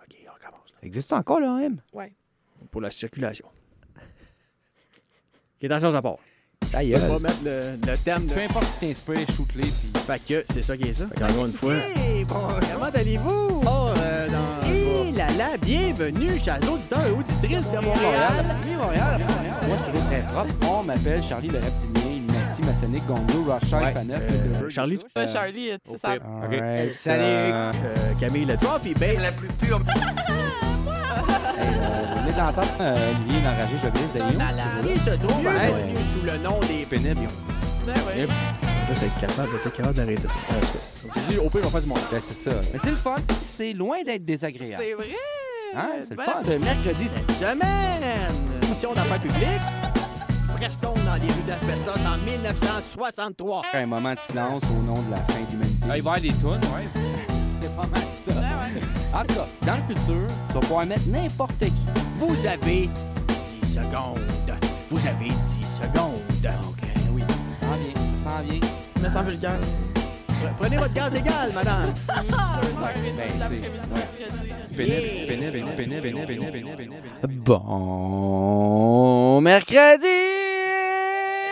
OK, on commence. Ça existe encore, là, M? Ouais. Pour la circulation. OK, attention, ça part. Ta On gueule. va mettre le thème de... Peu importe si t'inspires, shoot-les, puis... Fait que c'est ça qui est ça. Fait qu'encore une fois... Hey, bon, comment allez-vous? Bienvenue, chers auditeurs et auditrices de Montréal. Oui, Montréal. Moi, je suis toujours très propre. On m'appelle Charlie le Reptilien, Illuminati, Maçonnique, Gongo, Rothschild, Faneuf, Charlie. Charlie, c'est ça. OK. Salut. Camille le Trophy, ben... La plus pure. Vous venez d'entendre Olivier l'enragé chauviniste d'ailleurs. La Larry se trouve bienvenue sous le nom des... Pénible. Ben ouais. Là, c'est capable d'arrêter ça. Au pire, on va faire du monde. Ben, c'est ça. Mais c'est le fun. C'est loin d'être désagréable. C'est vrai. Hein? C'est le Ben, fun. Ce mercredi, cette semaine, émission d'affaires publiques. Restons dans les rues d'Asbestos en 1963. Un moment de silence au nom de la fin de l'humanité. Il va y avoir des tunes, ouais. C'est pas mal ça. Ben ouais. En tout cas, dans le futur, tu vas pouvoir mettre n'importe qui. Vous avez 10 secondes. Vous avez 10 secondes. OK, oui. Ça s'en vient. Ça s'en vient. Je me sens vulgaire. Prenez votre gaz égal, madame. Bon mercredi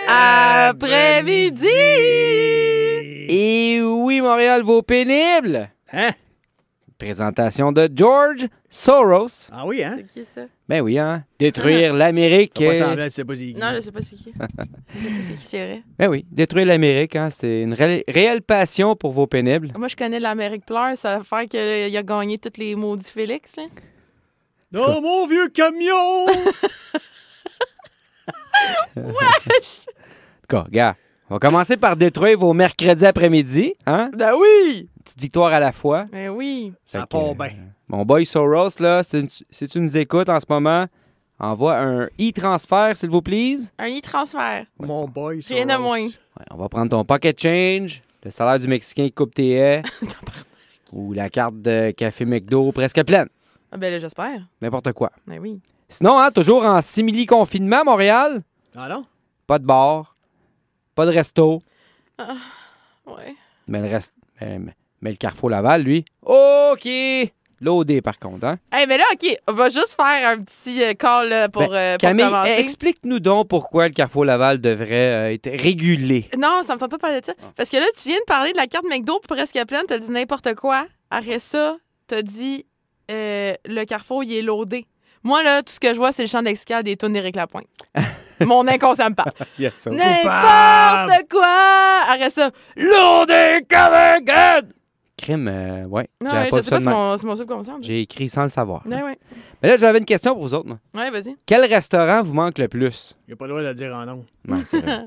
Après-midi! Et oui, Montréal vaut pénible. Hein? Présentation de George Soros. Ah oui, hein? C'est qui ça? Ben oui, hein? Détruire l'Amérique. Pas semblant, tu sais pas c'est qui. Non, je sais pas c'est qui. Je sais pas c'est qui, c'est vrai. Ben oui, détruire l'Amérique, hein? C'est une réelle passion pour vos pénibles. Moi, je connais l'Amérique pleure. Ça va faire qu'il a gagné tous les maudits Félix, là. Dans mon vieux camion! En tout cas, gars, on va commencer par détruire vos mercredis après-midi, hein? Ben oui! Petite victoire à la fois. Ben oui. Ça Fait que, part bien. Mon boy Soros, là, si tu nous écoutes en ce moment, envoie un e-transfert, s'il vous plaît. Un e-transfert. Mon boy, Rien de Soros. moins. Ouais, on va prendre ton pocket change, le salaire du Mexicain qui coupe tes haies, ou la carte de café McDo presque pleine. Ah ben là, j'espère. N'importe quoi. Ben oui. Sinon, hein, toujours en simili-confinement à Montréal, Ah non? pas de bar, pas de resto, Ouais. mais le Carrefour Laval, lui, OK! Loadé, par contre, hein? Eh ben là, OK, on va juste faire un petit call là, pour Camille, commencer. explique-nous donc pourquoi le Carrefour Laval devrait être régulé. Non, ça me tente pas parler de ça. Parce que là, tu viens de parler de la carte McDo presque pleine, t'as dit n'importe quoi. Après ça, t'as dit le Carrefour, il est loadé. Moi, là, tout ce que je vois, c'est le champ lexical des tunes d'Éric Lapointe. Mon inconscient me parle. Yes, sir. N'importe quoi! Après ça, loadé comme un gun! Crime, ouais. Non, J'avais ouais, pas je sais pas, ça de même. c'est mon subconscient. J'ai écrit sans le savoir. Ouais, ouais. Mais là, j'avais une question pour vous autres. Moi. Ouais, vas-y. Quel restaurant vous manque le plus? Il a pas le droit de le dire en nom. Ouais, c'est vrai.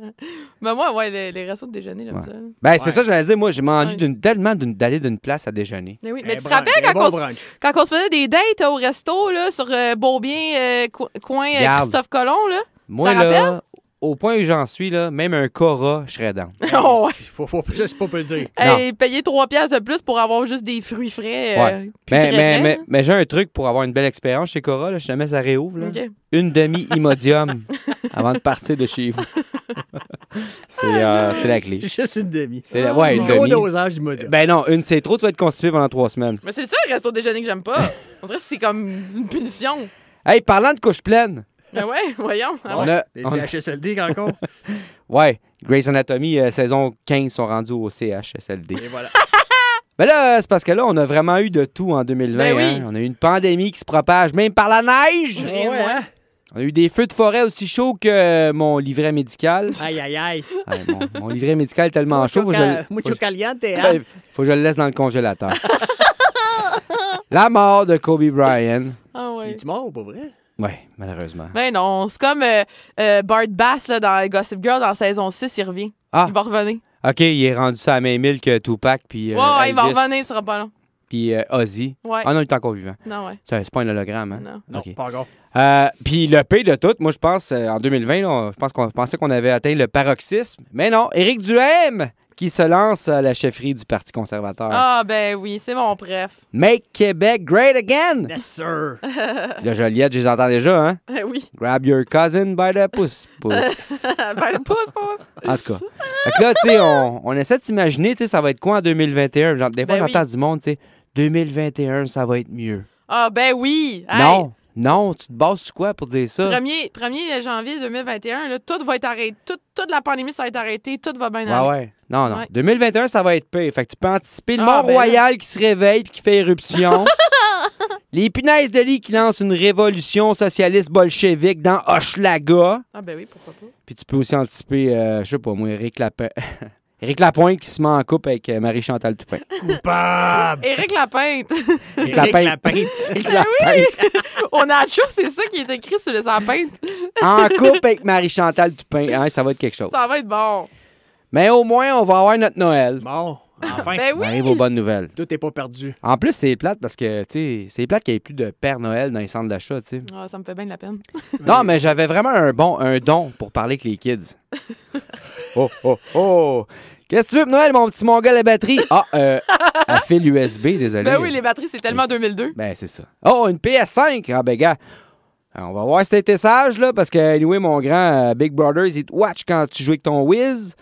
Ben moi, ouais, les restos de déjeuner, j'aime Ouais. ça. Ben, c'est Ouais. ça, je vais dire. Moi, j'ai envie Ouais. tellement d'aller d'une place à déjeuner. Mais oui, Un mais tu te brunch, rappelles un quand, bon on se, brunch. quand on se faisait des dates au resto, là, sur Beaubien, coin Regarde. Christophe Colomb, là? Moi, Ça là, au point où j'en suis, là, même un Cora, je serais dans. Oh, ouais. Faut juste pas le dire. Hey, payer 3 piastres de plus pour avoir juste des fruits frais. Ouais. plus très frais, Mais j'ai un truc pour avoir une belle expérience chez Cora, là, si jamais ça réouvre. Là. OK. Une demi-Imodium avant de partir de chez vous. C'est la clé. Juste une demi. Ouais, une Gros demi. dosage du module. Ben non, une c'est trop, tu vas être constipé pendant 3 semaines. Mais c'est ça, le resto déjeuner que j'aime pas. On dirait que c'est comme une punition. Hey, parlant de couche pleine, Mais ouais, voyons. Ah on ouais. a... Les on- CHSLD encore. Ouais, Grey's Anatomy, saison 15 sont rendus au CHSLD. Et voilà. Mais là, c'est parce que là, on a vraiment eu de tout en 2020. Ben oui. Hein? On a eu une pandémie qui se propage même par la neige. Rien de moins. On a eu des feux de forêt aussi chauds que mon livret médical. Aïe, aïe, aïe. Ouais, mon livret médical est tellement chaud, Mucho caliente, hein? faut que je le laisse dans le congélateur. La mort de Kobe Bryant. Ah Il ouais. est mort ou pas vrai? Ouais, malheureusement. Ben non, c'est comme Bart Bass là, dans Gossip Girl dans saison 6, il revient. Ah, Il va revenir. OK, il est rendu ça à la même île que Tupac, puis Ouais, il va Elvis, revenir, ce sera pas long. puis Ozzy. Ouais. Ah non, il est encore vivant. Non, ouais. C'est pas un hologramme, hein? Non. Non, OK. pas encore. Puis le pire de tout, moi, je pense, en 2020, là, je pense qu'on pensait qu'on avait atteint le paroxysme. Mais non, Éric Duhaime qui se lance à la chefferie du Parti conservateur. Ah, ben oui, c'est mon bref. Make Québec great again! Yes, sir. Puis là, Joliette, je les entends déjà, hein? Oui. Grab your cousin by the pouce. Ben, le pouce. En tout cas. Fait que là, tu sais, on essaie de s'imaginer, tu sais, ça va être quoi en 2021? Genre, des fois, Ben oui. j'entends du monde, tu sais, 2021, ça va être mieux. Ah, ben oui! Hey, Non, tu te bases sur quoi pour dire ça? 1er janvier 2021, là, tout va être arrêté. Toute la pandémie, ça va être arrêté. Tout va bien aller. Ouais. Non. Ouais. 2021, ça va être pire. Fait que tu peux anticiper le Ah, Mont-Royal qui se réveille puis qui fait éruption. Les punaises de lit qui lancent une révolution socialiste bolchevique dans Hochelaga. Ah, ben oui, pourquoi pas. Puis tu peux aussi anticiper, je sais pas moi, Éric Lapointe qui se met en couple avec Marie-Chantal Toupin. Coupable! Éric Lapinte. Éric Lapinte. Lapinte. Éric Lapointe. On a chaud, c'est ça qui est écrit sur le sapin. En couple avec Marie-Chantal Toupin. Hein, ça va être quelque chose. Ça va être bon. Mais au moins, on va avoir notre Noël. Bon, enfin. Ben On oui. arrive aux bonnes nouvelles. Tout n'est pas perdu. En plus, c'est plate parce que, tu sais, c'est plate qu'il n'y ait plus de Père Noël dans les centres d'achat, tu sais. Ah, ça me fait bien de la peine. Non, mais j'avais vraiment un don pour parler avec les kids. Oh! Qu'est-ce que tu veux pour Noël, mon petit mongol à batterie? À fil USB, désolé. Ben oui, les batteries, c'est tellement 2002. Ben, c'est ça. Oh, une PS5! Ah, ben, gars, on va voir si t'as été sage, là, parce que, anyway, mon grand Big Brother, il te watch quand tu joues avec ton Wiz.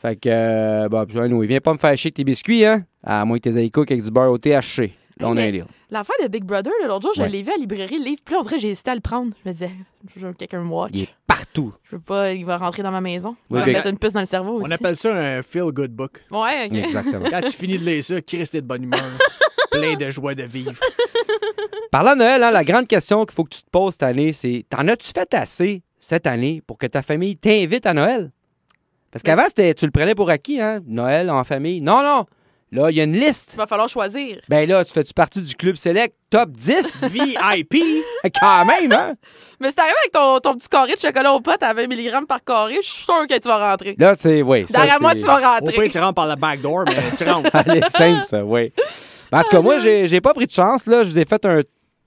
Fait que, anyway, viens pas me faire chier avec tes biscuits, hein? À moins que tes cook avec du beurre au THC. Là, on a un deal. L'affaire de Big Brother, là, l'autre jour, je Ouais. l'ai vu à la librairie, le livre. Puis là, on dirait que j'ai hésité à le prendre. Je me disais, je veux que quelqu'un me watch. Il est partout. Je veux pas, il va rentrer dans ma maison. Il Oui, va mais- me mettre une puce dans le cerveau aussi. On appelle ça un feel-good book. Ouais, OK. Exactement. Quand tu finis de lire ça, Christ est de bonne humeur. Plein de joie de vivre. Parlant de Noël, hein, la grande question qu'il faut que tu te poses cette année, c'est t'en as-tu fait assez cette année pour que ta famille t'invite à Noël? Parce qu'avant, tu le prenais pour acquis, hein? Noël en famille. Non. Là, il y a une liste. Il va falloir choisir. Ben là, tu fais-tu partie du club select top 10? VIP! Quand même, hein? Mais c'est arrivé avec ton petit carré de chocolat aux potes à 20 mg par carré, je suis sûr que tu vas rentrer. Là, tu sais, oui. Derrière moi, tu vas Au rentrer. pire, tu rentres par la backdoor, mais tu rentres. Elle est simple, ça, oui. Ben, en tout cas, moi, j'ai pas pris de chance, là. Je vous ai fait un...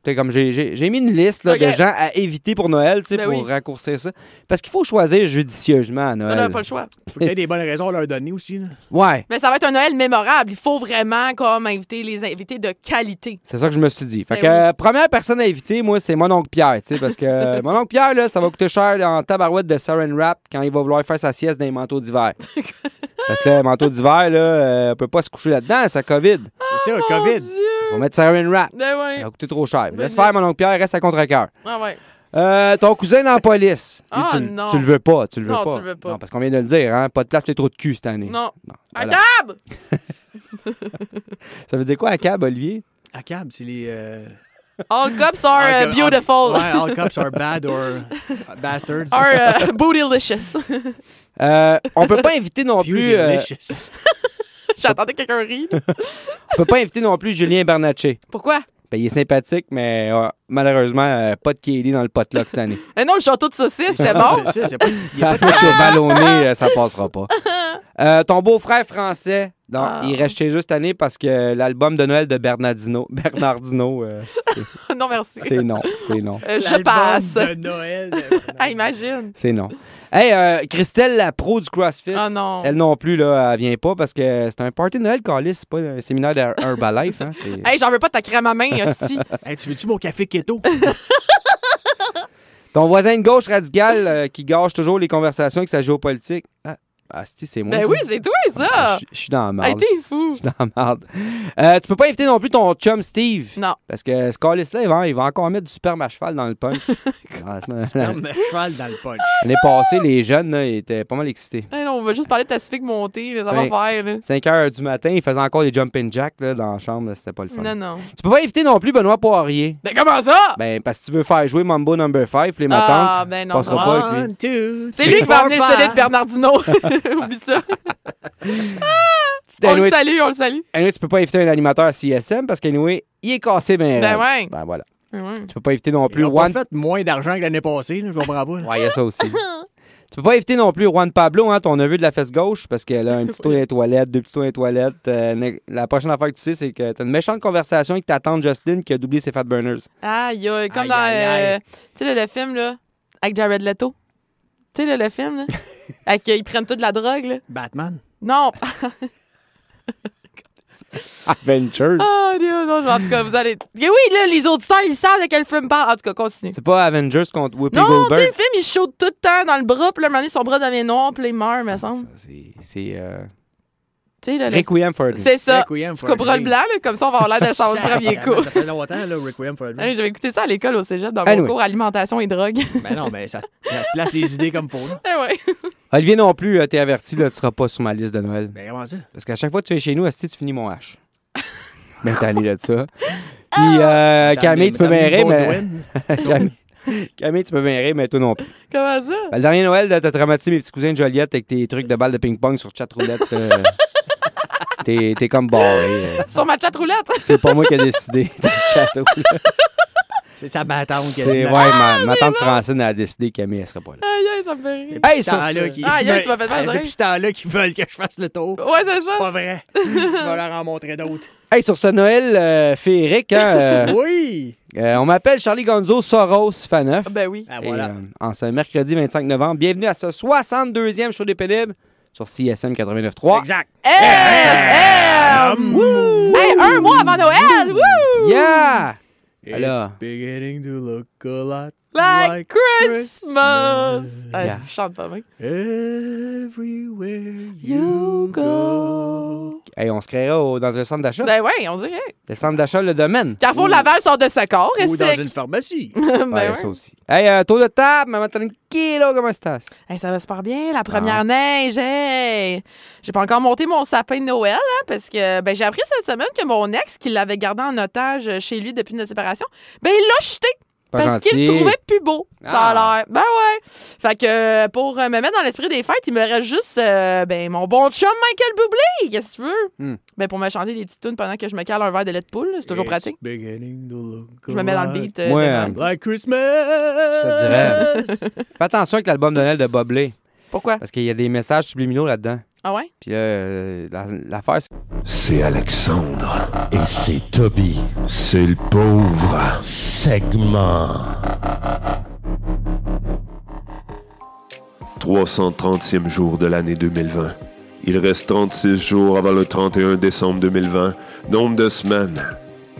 t'sais, comme j'ai mis une liste là, Ok. de gens à éviter pour Noël, tu sais, Ben pour oui. raccourcir ça. Parce qu'il faut choisir judicieusement à On Noël. n'a pas le choix. Faut que tu aies des bonnes raisons à leur donner aussi. Là. Ouais. Mais ça va être un Noël mémorable. Il faut vraiment comme inviter les invités de qualité. C'est ça que je me suis dit. Fait Ben que oui. première personne à inviter, moi, c'est mon oncle Pierre, tu sais, parce que mon oncle Pierre, là, ça va coûter cher en tabarouette de saran wrap quand il va vouloir faire sa sieste dans les manteaux d'hiver. Parce que là, les manteaux d'hiver, là, on peut pas se coucher là-dedans, c'est COVID. C'est ça, Oh, COVID. Dieu! On va mettre saran wrap. Ben Ça ouais. va coûter trop cher. Ben Laisse oui. faire, mon oncle Pierre, reste à contre-cœur. Ah ouais. Ton cousin dans la police. Lui, Ah, tu, non. tu le veux pas, tu le veux Non, pas. tu le veux pas. Non, parce qu'on vient de le dire, hein, pas de place pour les trous de cul cette année. Non. À voilà. cab! Ça veut dire quoi à cab, Olivier? À cab, c'est les. All cups are beautiful. Ouais, all cups are bad or bastards. Are bootylicious. On peut pas inviter non plus. Delicious. J'attendais que quelqu'un rie. là. On peut pas inviter non plus Julien Bernatchez. Pourquoi? Ben, il est sympathique, mais malheureusement, pas de KD dans le potluck cette année. Eh non, le château de saucisse, c'était bon. C'est pas. Il y Ça a pas fait sur ballonné, ça passera pas. Ton beau-frère français, non, Ah. il reste chez eux cette année parce que l'album de Noël de Bernardino, Non, merci. c'est non. Je l'album passe. de Noël. Ah, imagine. C'est non. Hey, Christelle, la pro du CrossFit, Oh non. elle non plus, là, elle vient pas parce que c'est un party de Noël, Calis, c'est pas un séminaire d'Herbalife. Hein, c'est... Hey, j'en veux pas de ta crème à main, hostie. Hey, tu veux-tu mon café keto? Ton voisin de gauche radical qui gâche toujours les conversations avec sa géopolitique. Ah, c'est moi. Ben ça? oui, c'est toi, ça. Je suis dans la Hey, merde. t'es fou. Je suis dans la merde. Tu peux pas inviter non plus ton chum Steve. Non. Parce que ce calice-là, il va encore mettre du sperme à cheval dans le punch. Ferme le cheval dans le punch. L'année passée, les jeunes, là, ils étaient pas mal excités. Hey, non, on va juste parler de ta Civic montée, mais ça C'est- va faire, là. 5 heures du matin, ils faisaient encore des jumping jacks là, dans la chambre. Là, c'était pas le fun. Non, non. Tu peux pas inviter non plus Benoît Poirier. Ben comment ça? Ben, parce que tu veux faire jouer Mambo No. 5, les matantes. Ah, ben non. passera pas avec lui. 1, 2, C'est lui qui va amener le CD de Bernardino. Oublie ça. On le Anyway, salue, on le salue. tu peux pas inviter un animateur à CSM parce qu'anyway, il est cassé ben Ben raide. ouais. Ben voilà. Ouais. Tu peux pas inviter non plus Ils ont pas Juan... fait moins d'argent que l'année passée, là, je comprends pas. là. Ouais, il y a ça aussi. Tu peux pas éviter non plus Juan Pablo, hein, ton neveu de la fesse gauche, parce qu'elle a un petit tour dans les toilettes, 2 petits tours dans les toilettes. La prochaine affaire que tu sais, c'est que t'as une méchante conversation avec ta tante Justine qui a doublé ses Fat Burners. Aïe, aïe, comme Aïe, dans, aïe, aïe. tu sais, le film, là, avec Jared Leto. Tu sais, le film, là, avec ils prennent toute la drogue, là. Batman. Non. Avengers. Oh, Dieu, non, en tout cas, vous allez... Et oui, là, les auditeurs, ils savent de quel film parle. En tout cas, continue. C'est pas Avengers contre Whoopi Non, tu sais, Goldberg. le film, il chaude tout le temps dans le bras, puis là, un moment donné, son bras devient noir, puis là, il meurt, me semble. C'est Tu sais, là, Requiem for a Dream. c'est ça. Requiem Tu for a couperas le Dream. blanc, là, comme ça, on va avoir l'air de son premier coup. Ça fait longtemps, là, Requiem for a Dream. Hey, j'avais écouté ça à l'école au cégep dans mon Anyway. cours alimentation et drogue. Ben non, ben ça place les idées comme faut, là. Eh ouais. Olivier non plus, t'es averti, là, tu seras pas sur ma liste de Noël. Ben comment ça? Parce qu'à chaque fois que tu viens chez nous, asti, tu finis mon H. Ben, t'es allé là de ça. Puis, Camille, tu peux bien rire, mais... Camille, tu peux bien rire, mais toi non plus. Comment ça? Ben, le dernier Noël, t'as traumatisé mes petits cousins de Joliette avec tes trucs de balles de ping-pong sur chatroulette. T'es comme barré. Sur ma chat roulette. C'est pas moi qui ai décidé de chatroulette. C'est sa battante qui a C'est, dit. ouais, ma tante Francine a décidé que Camille, elle serait pas là. Aïe, aïe, ça me fait rire. Hey, Depuis ce sur temps-là ce- qui- Aïe, aïe, tu m'as fait mal aux oreilles. Depuis ce temps-là qu'ils veulent que je fasse le tour. Ouais, c'est C'est ça. pas vrai. Tu vas leur en montrer d'autres. Hey, sur ce Noël féerique, hein, Oui! on m'appelle Charlie Gonzo Soros Faneuf. Ben oui. Ah, Et, voilà. en ce mercredi 25 novembre, bienvenue à ce 62e show des pénibles sur CSM 89.3. Exact. Hey, un mois avant Noël! Woo! Yeah! It's Alors. beginning to look a lot Like Christmas! Ah, Yeah. tu chantes pas bien. everywhere You you go. go. Hey, on se créera dans un centre d'achat. Ben ouais, on dirait. Le centre d'achat, le domaine. Carrefour Laval sort de sa corps et Ou dans sec. une pharmacie. Ben Ouais, ouais. ça aussi. Hey, tour de table, maman tranquilo, comment estás? Hey, ça va super bien, la première neige. Hey. J'ai pas encore monté mon sapin de Noël, hein, parce que ben, j'ai appris cette semaine que mon ex, qui l'avait gardé en otage chez lui depuis notre séparation, ben il l'a jeté. Pas Parce gentil. qu'il le trouvait plus beau. Ça a Ah. l'air. Ben ouais. Fait que pour me mettre dans l'esprit des fêtes, il me reste juste ben, mon bon chum Michael Bublé. Qu'est-ce que tu veux? Ben pour me chanter des petites tunes pendant que je me cale un verre de lait de poule. C'est toujours pratique. It's beginning to look Je me mets dans le beat. Ouais, de Noël. like Christmas. Je te dirais. Fais attention avec l'album de Noël de Bublé. Pourquoi? Parce qu'il y a des messages subliminaux là-dedans. Ah ouais? Puis l'affaire, c'est... C'est Alexandre. Et c'est Toby. C'est le pauvre. Segment. 330e jour de l'année 2020. Il reste 36 jours avant le 31 décembre 2020. Nombre de semaines,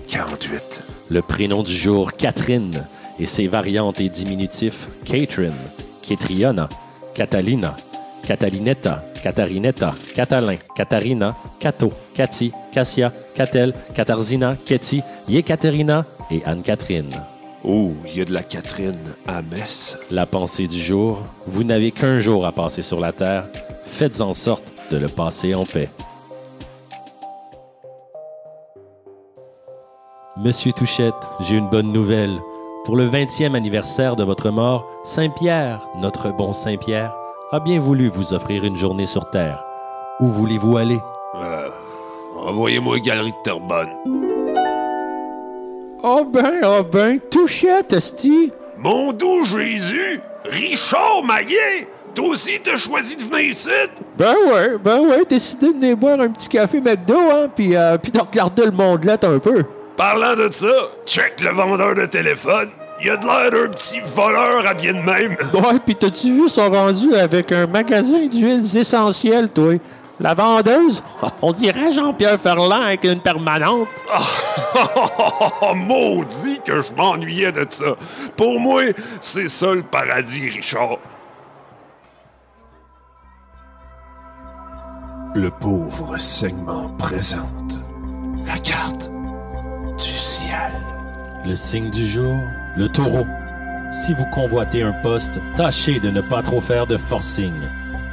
48. Le prénom du jour, Catherine. Et ses variantes et diminutifs, Catherine, Kétriona, Catalina, Catalinetta, Catarinetta, Catalin, Catarina, Cato, Cathy, Cassia, Catel, Catarzina, Ketty, Yekaterina et Anne-Catherine. Oh, il y a de la Catherine à Metz. La pensée du jour, vous n'avez qu'un jour à passer sur la Terre. Faites en sorte de le passer en paix. Monsieur Touchette, j'ai une bonne nouvelle. Pour le 20e anniversaire de votre mort, Saint-Pierre, notre bon Saint-Pierre, a bien voulu vous offrir une journée sur Terre. Où voulez-vous aller? Envoyez-moi Galerie de Terrebonne. Oh ben, Touchette, esti! Mon doux Jésus, Richard Maillet, toi aussi t'as choisi de venir ici? Ben ouais, décidé de venir boire un petit café McDo, hein, puis de regarder le mondelette un peu. Parlant de ça, check le vendeur de téléphone. Il a de l'air d'un petit voleur habillé de même. Ouais, pis t'as-tu vu son rendu avec un magasin d'huiles essentielles, toi? La vendeuse, on dirait Jean-Pierre Ferland avec une permanente. Oh, maudit que je m'ennuyais de ça. Pour moi, c'est ça le paradis, Richard. Le pauvre segment présente la carte du ciel. Le signe du jour, le taureau. Si vous convoitez un poste, tâchez de ne pas trop faire de forcing.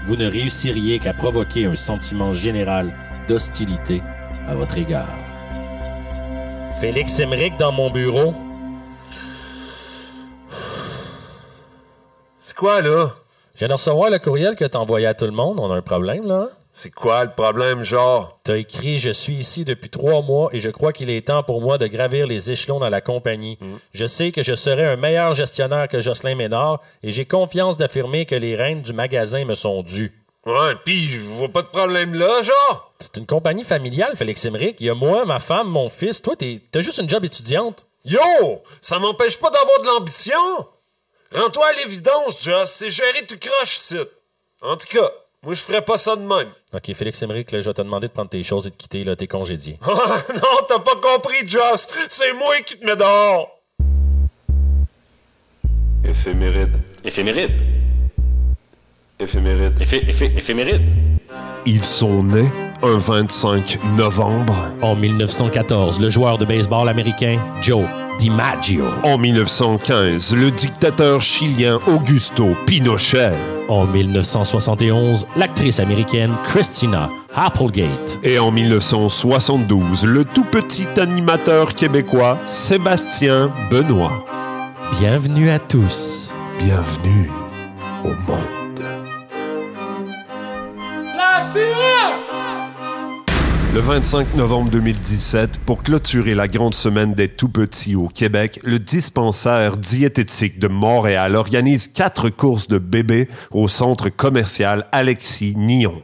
Vous ne réussiriez qu'à provoquer un sentiment général d'hostilité à votre égard. Félix Emerick dans mon bureau. C'est quoi, là? Je viens de recevoir le courriel que t'as envoyé à tout le monde. On a un problème, là. C'est quoi le problème, genre? T'as écrit « Je suis ici depuis 3 mois et je crois qu'il est temps pour moi de gravir les échelons dans la compagnie. Je sais que je serai un meilleur gestionnaire que Jocelyn Ménard et j'ai confiance d'affirmer que les rênes du magasin me sont dues. » Ouais, pis je vois pas de problème là, genre? C'est une compagnie familiale, Félix Emerick. Il y a moi, ma femme, mon fils. Toi, t'as juste une job étudiante. Yo! Ça m'empêche pas d'avoir de l'ambition! Rends-toi à l'évidence, Joss, c'est gérer tout croche, ici. En tout cas, moi je ferais pas ça de même. OK, Félix Emerick, là, je vais te demander de prendre tes choses et de quitter, là, t'es congédié. Non, t'as pas compris, Joss! C'est moi qui te mets dehors! Éphéméride. Éphéméride. Éphéméride. Éphéméride. Ils sont nés un 25 novembre. En 1914, le joueur de baseball américain Joe DiMaggio. En 1915, le dictateur chilien Augusto Pinochet. En 1971, l'actrice américaine Christina Applegate. Et en 1972, le tout petit animateur québécois Sébastien Benoît. Bienvenue à tous. Bienvenue au monde. Le 25 novembre 2017, pour clôturer la grande semaine des tout-petits au Québec, le dispensaire diététique de Montréal organise 4 courses de bébés au centre commercial Alexis Nihon.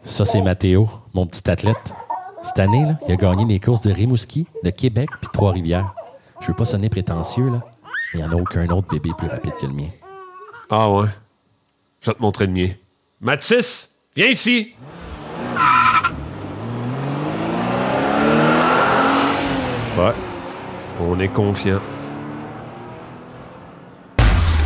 Ça, c'est Mathéo, mon petit athlète. Cette année, là, il a gagné les courses de Rimouski, de Québec puis Trois-Rivières. Je veux pas sonner prétentieux, là, mais il n'y en a aucun autre bébé plus rapide que le mien. Ah ouais? Je vais te montrer le mien. Mathis, viens ici! Ouais, on est confiant.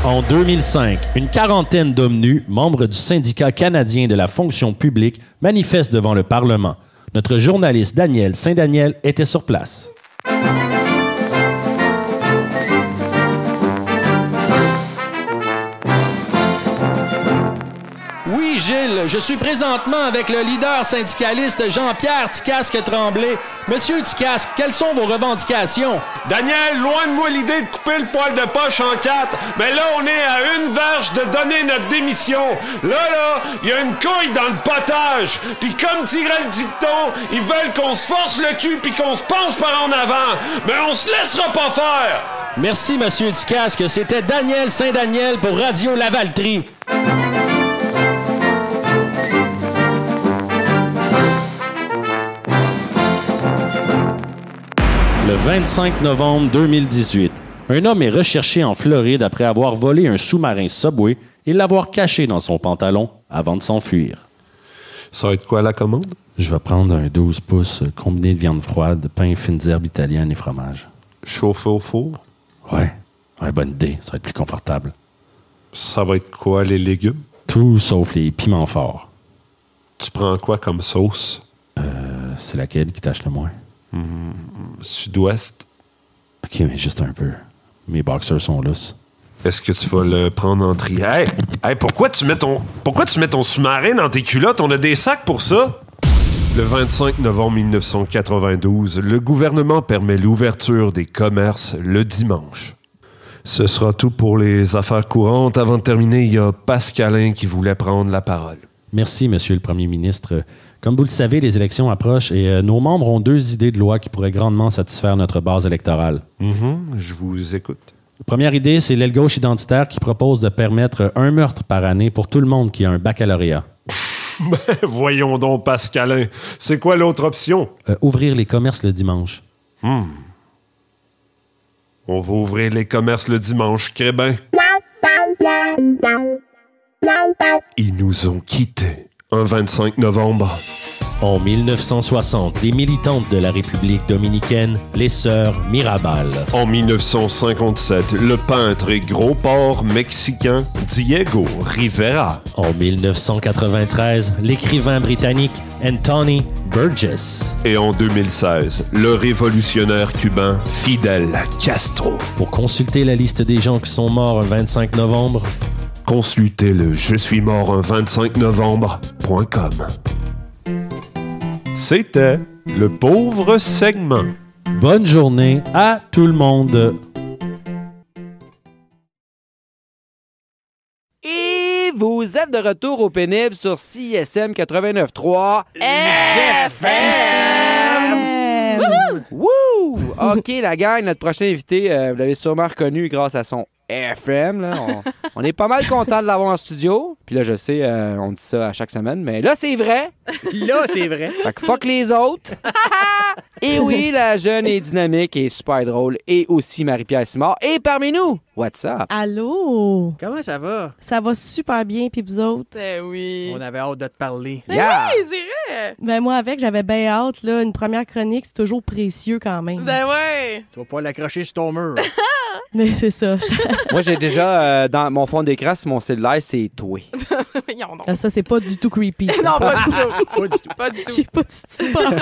En 2005, une quarantaine d'hommes nus, membres du syndicat canadien de la fonction publique, manifestent devant le Parlement. Notre journaliste Daniel Saint-Daniel était sur place. Oui, Gilles, je suis présentement avec le leader syndicaliste Jean-Pierre Ticasque-Tremblay. Monsieur Ticasque, quelles sont vos revendications? Daniel, loin de moi l'idée de couper le poil de poche en 4, mais là, on est à une verge de donner notre démission. Là, il y a une couille dans le potage. Puis comme dirait le dicton, ils veulent qu'on se force le cul puis qu'on se penche par en avant. Mais on se laissera pas faire. Merci, Monsieur Ticasque. C'était Daniel Saint-Daniel pour Radio Lavaltrie. Le 25 novembre 2018, un homme est recherché en Floride après avoir volé un sous-marin Subway et l'avoir caché dans son pantalon avant de s'enfuir. Ça va être quoi la commande? Je vais prendre un 12 pouces combiné de viande froide, pain, fines herbes italiennes et fromage. Chauffé au four? Ouais, bonne idée, ça va être plus confortable. Ça va être quoi, les légumes? Tout sauf les piments forts. Tu prends quoi comme sauce? C'est laquelle qui tâche le moins? Sud-ouest. OK, mais juste un peu. Mes boxers sont lousses. Est-ce que tu vas le prendre en tri? Hey, pourquoi tu mets ton sous-marin dans tes culottes? On a des sacs pour ça! Le 25 novembre 1992, le gouvernement permet l'ouverture des commerces le dimanche. Ce sera tout pour les affaires courantes. Avant de terminer, il y a Pascalin qui voulait prendre la parole. Merci, Monsieur le Premier ministre. Comme vous le savez, les élections approchent et nos membres ont 2 idées de loi qui pourraient grandement satisfaire notre base électorale. Je vous écoute. La première idée, c'est l'aile gauche identitaire qui propose de permettre un meurtre par année pour tout le monde qui a un baccalauréat. Voyons donc, Pascalin. C'est quoi l'autre option? Ouvrir les commerces le dimanche. On va ouvrir les commerces le dimanche, Crébin. Ils nous ont quittés un 25 novembre. En 1960, les militantes de la République dominicaine, les Sœurs Mirabal. En 1957, le peintre et gros porc mexicain Diego Rivera. En 1993, l'écrivain britannique Anthony Burgess. Et en 2016, le révolutionnaire cubain Fidel Castro. Pour consulter la liste des gens qui sont morts un 25 novembre, consultez le je suis mort un 25 novembre.com. C'était le pauvre segment. Bonne journée à tout le monde. Et vous êtes de retour au pénible sur CISM 89.3 FM. Wouh! OK, la gang, notre prochain invité, vous l'avez sûrement reconnu grâce à son FM. Là. On est pas mal content de l'avoir en studio. Puis là, je sais, on dit ça à chaque semaine, mais là, c'est vrai. Là, c'est vrai. Fait que fuck les autres. Et oui, la jeune est dynamique et super drôle. Et aussi Marie-Pierre Simard. Et parmi nous, what's up? Allô? Comment ça va? Ça va super bien, puis vous autres? Ben oui. On avait hâte de te parler. Yeah! Oui, c'est vrai. Ben moi, avec, j'avais bien hâte, là. Une première chronique, c'est toujours précieux quand même. Ben ouais. Tu vas pas l'accrocher sur ton mur. Mais c'est ça. Moi, j'ai déjà, dans mon fond d'écran, sur mon cellulaire, c'est toi. Voyons donc. Ça, c'est pas du tout creepy. ça. Non, pas du tout. Pas du tout. Pas du tout. J'ai pas du tout peur.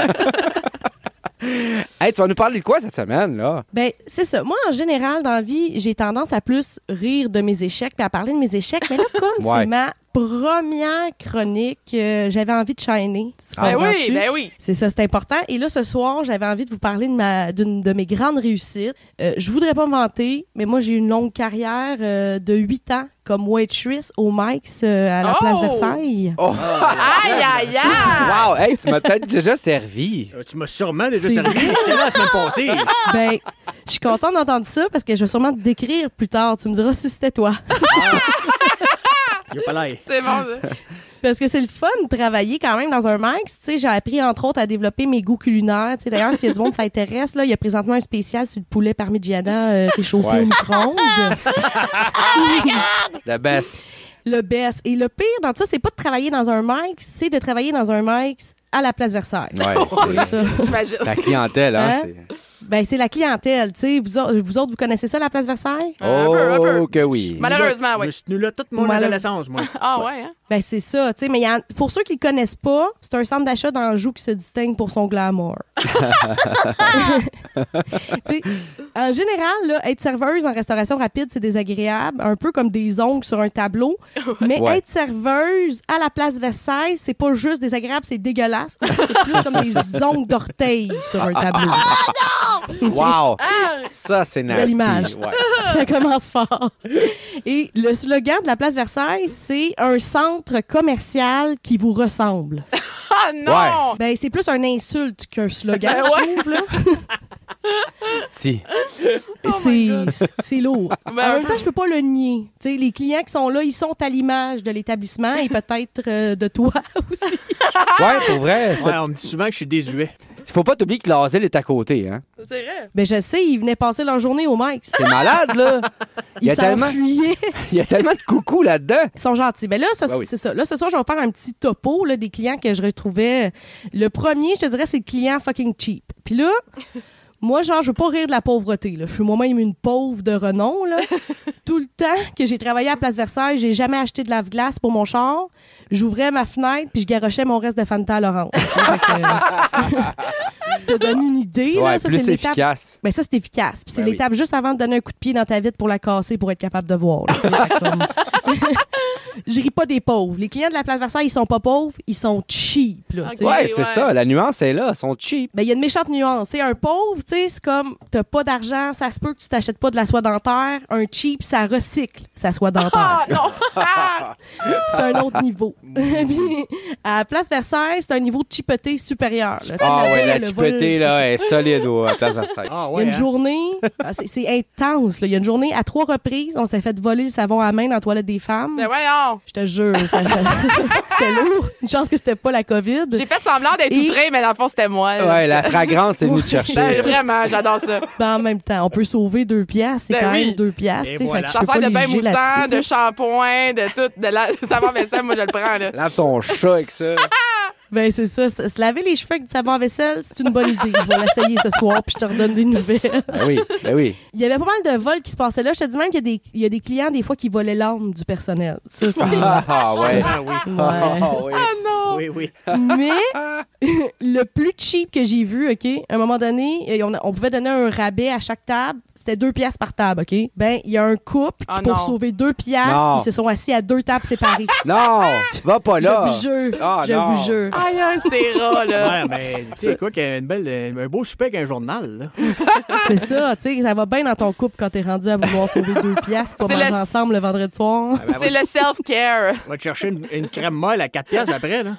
Hey, tu vas nous parler de quoi cette semaine, là? Ben, c'est ça. Moi, en général, dans la vie, j'ai tendance à plus rire de mes échecs puis à parler de mes échecs. Mais là, comme Ouais. c'est ma première chronique, j'avais envie de shiner. Tu Ben oui, comprends-tu? ben oui. C'est ça, c'est important. Et là, ce soir, j'avais envie de vous parler d'une de mes grandes réussites. Je voudrais pas me vanter, mais moi, j'ai eu une longue carrière de 8 ans comme waitress au Mike's à la Place Versailles. Oh! Aïe, aïe, aïe. Wow! Hey, tu m'as peut-être déjà servi. Tu m'as sûrement déjà C'est servi. J'étais là la semaine passée. Ben, je suis contente d'entendre ça parce que je vais sûrement te décrire plus tard. Tu me diras si c'était toi. Il a pas l'air. C'est bon, ça. Parce que c'est le fun de travailler quand même dans un Mike's. Tu sais, j'ai appris entre autres à développer mes goûts culinaires. Tu sais, d'ailleurs, s'il y a du monde qui s'intéresse, là, il y a présentement un spécial sur le poulet parmigiana réchauffé Ouais. au micro-ondes. The best. Le best. Et le pire dans tout ça, c'est pas de travailler dans un Mike's, c'est de travailler dans un Mike's à la Place Versailles. Ouais, C'est ça. J'imagine. la clientèle, hein? Hein? c'est- Ben, c'est la clientèle. Tu sais, vous autres, vous connaissez ça, la Place Versailles? Un Oh, peu, un peu. que oui. Malheureusement, Je oui. me suis tenu là toute mon Malheureux- adolescence, moi. Ah ouais, hein? Ben, c'est ça. Tu sais, mais pour ceux qui le connaissent pas, c'est un centre d'achat d'Anjou qui se distingue pour son glamour. Tu sais, en général, là, être serveuse en restauration rapide, c'est désagréable, un peu comme des ongles sur un tableau. Mais Ouais. être serveuse à la Place Versailles, c'est pas juste désagréable, c'est dégueulasse. C'est plus comme des ongles d'orteil sur un tableau. Wow! Ça, c'est Belle nasty. image. Ouais. Ça commence fort. Et le slogan de la Place Versailles, c'est un centre commercial qui vous ressemble. Ah non! Ben, c'est plus une insulte qu'un slogan, Ben je trouve, là. Si. C'est lourd. Ben, En même temps, je peux pas le nier. Tu sais, les clients qui sont là, ils sont à l'image de l'établissement et peut-être de toi aussi. Ouais, pour vrai. Ouais, on me dit souvent que je suis désuet. Faut pas t'oublier que l'asile est à côté, hein? C'est vrai. Ben, je sais, ils venaient passer leur journée au Mike's. C'est malade, là! Il y Ils a tellement- s'enfuyaient. Il y a tellement de coucou là-dedans. Ils sont gentils. Ben là, Ben oui. c'est ça. Là, ce soir, je vais faire un petit topo là, des clients que je retrouvais. Le premier, je te dirais, c'est le client fucking cheap. Puis là, moi, genre, je veux pas rire de la pauvreté. Là. Je suis moi-même une pauvre de renom. Là. Tout le temps que j'ai travaillé à Place Versailles, j'ai jamais acheté de lave-glace pour mon char. J'ouvrais ma fenêtre puis je garochais mon reste de Fanta à l'orange. Te donne une idée. Ouais, là, ça, plus c'est l'étape. efficace. Ben ça, c'est efficace. Puis c'est Ben oui. l'étape juste avant de donner un coup de pied dans ta vitre pour la casser pour être capable de voir. là. Fait comme- Je ris pas des pauvres. Les clients de la Place Versailles, ils sont pas pauvres, ils sont cheap. Là, tu sais. Ouais, Ouais, c'est ouais. ça. La nuance est là. Ils sont cheap. Ben, il y a une méchante nuance. Tu sais, un pauvre, tu sais, c'est comme, t'as pas d'argent, ça se peut que tu t'achètes pas de la soie dentaire. Un cheap, ça recycle sa soie dentaire. Ah non! Ah! C'est un autre niveau. Puis, à la Place Versailles, c'est un niveau de cheapeté supérieur. là. Tu sais, Ah le ouais, vol, la le chipetée, vol- là, est solide à Place Versailles. Ah Il y a ouais, une hein? journée, c'est intense. Là. Il y a une journée, à 3 reprises, on s'est fait voler le savon à main dans la toilette des femmes. Ben voyons! Je te jure, c'était lourd. Une chance que c'était pas la COVID. J'ai fait semblant d'être Et- outré, mais dans le fond, c'était moi. là. Ouais, la fragrance est venue te chercher. Ben, vraiment, j'adore ça. Ben, en même temps, on peut sauver 2 piastres. C'est Ben quand oui. même 2 piastres. Et tu sais, voilà. fait que je J'en peux sers pas de bain léger moussant, là-dessus, de tu sais. shampoing, de tout, de la savon vaisselle, moi je le prends là. Lave ton chat avec ça. Ben, c'est ça. Se laver les cheveux avec du savon à vaisselle, c'est une bonne idée. Je vais l'essayer ce soir, puis je te redonne des nouvelles. Ben oui, ben oui. Il y avait pas mal de vols qui se passaient là. Je te dis même qu'il y a des clients, des fois, qui volaient l'âme du personnel. Ça, c'est... Ah ouais. Ah oui. Ouais. Ah oui. Oui, oui. Mais le plus cheap que j'ai vu, OK, à un moment donné, on pouvait donner un rabais à chaque table. C'était 2 piastres par table, OK? Ben, il y a un couple qui, Ah pour non. sauver 2 piastres, Non. ils se sont assis à 2 tables séparées. Non, va pas là. Je vous jure. Ah, je non. vous jure. Aïe, aïe, c'est rare, là. Ouais, mais tu sais quoi, qu'il y a un beau super avec un journal, là. C'est ça, tu sais, ça va bien dans ton couple quand t'es rendu à vouloir sauver 2 piastres pour C'est manger le- ensemble le vendredi soir. Ben, C'est le self-care. On va te chercher une crème molle à 4 piastres après, là.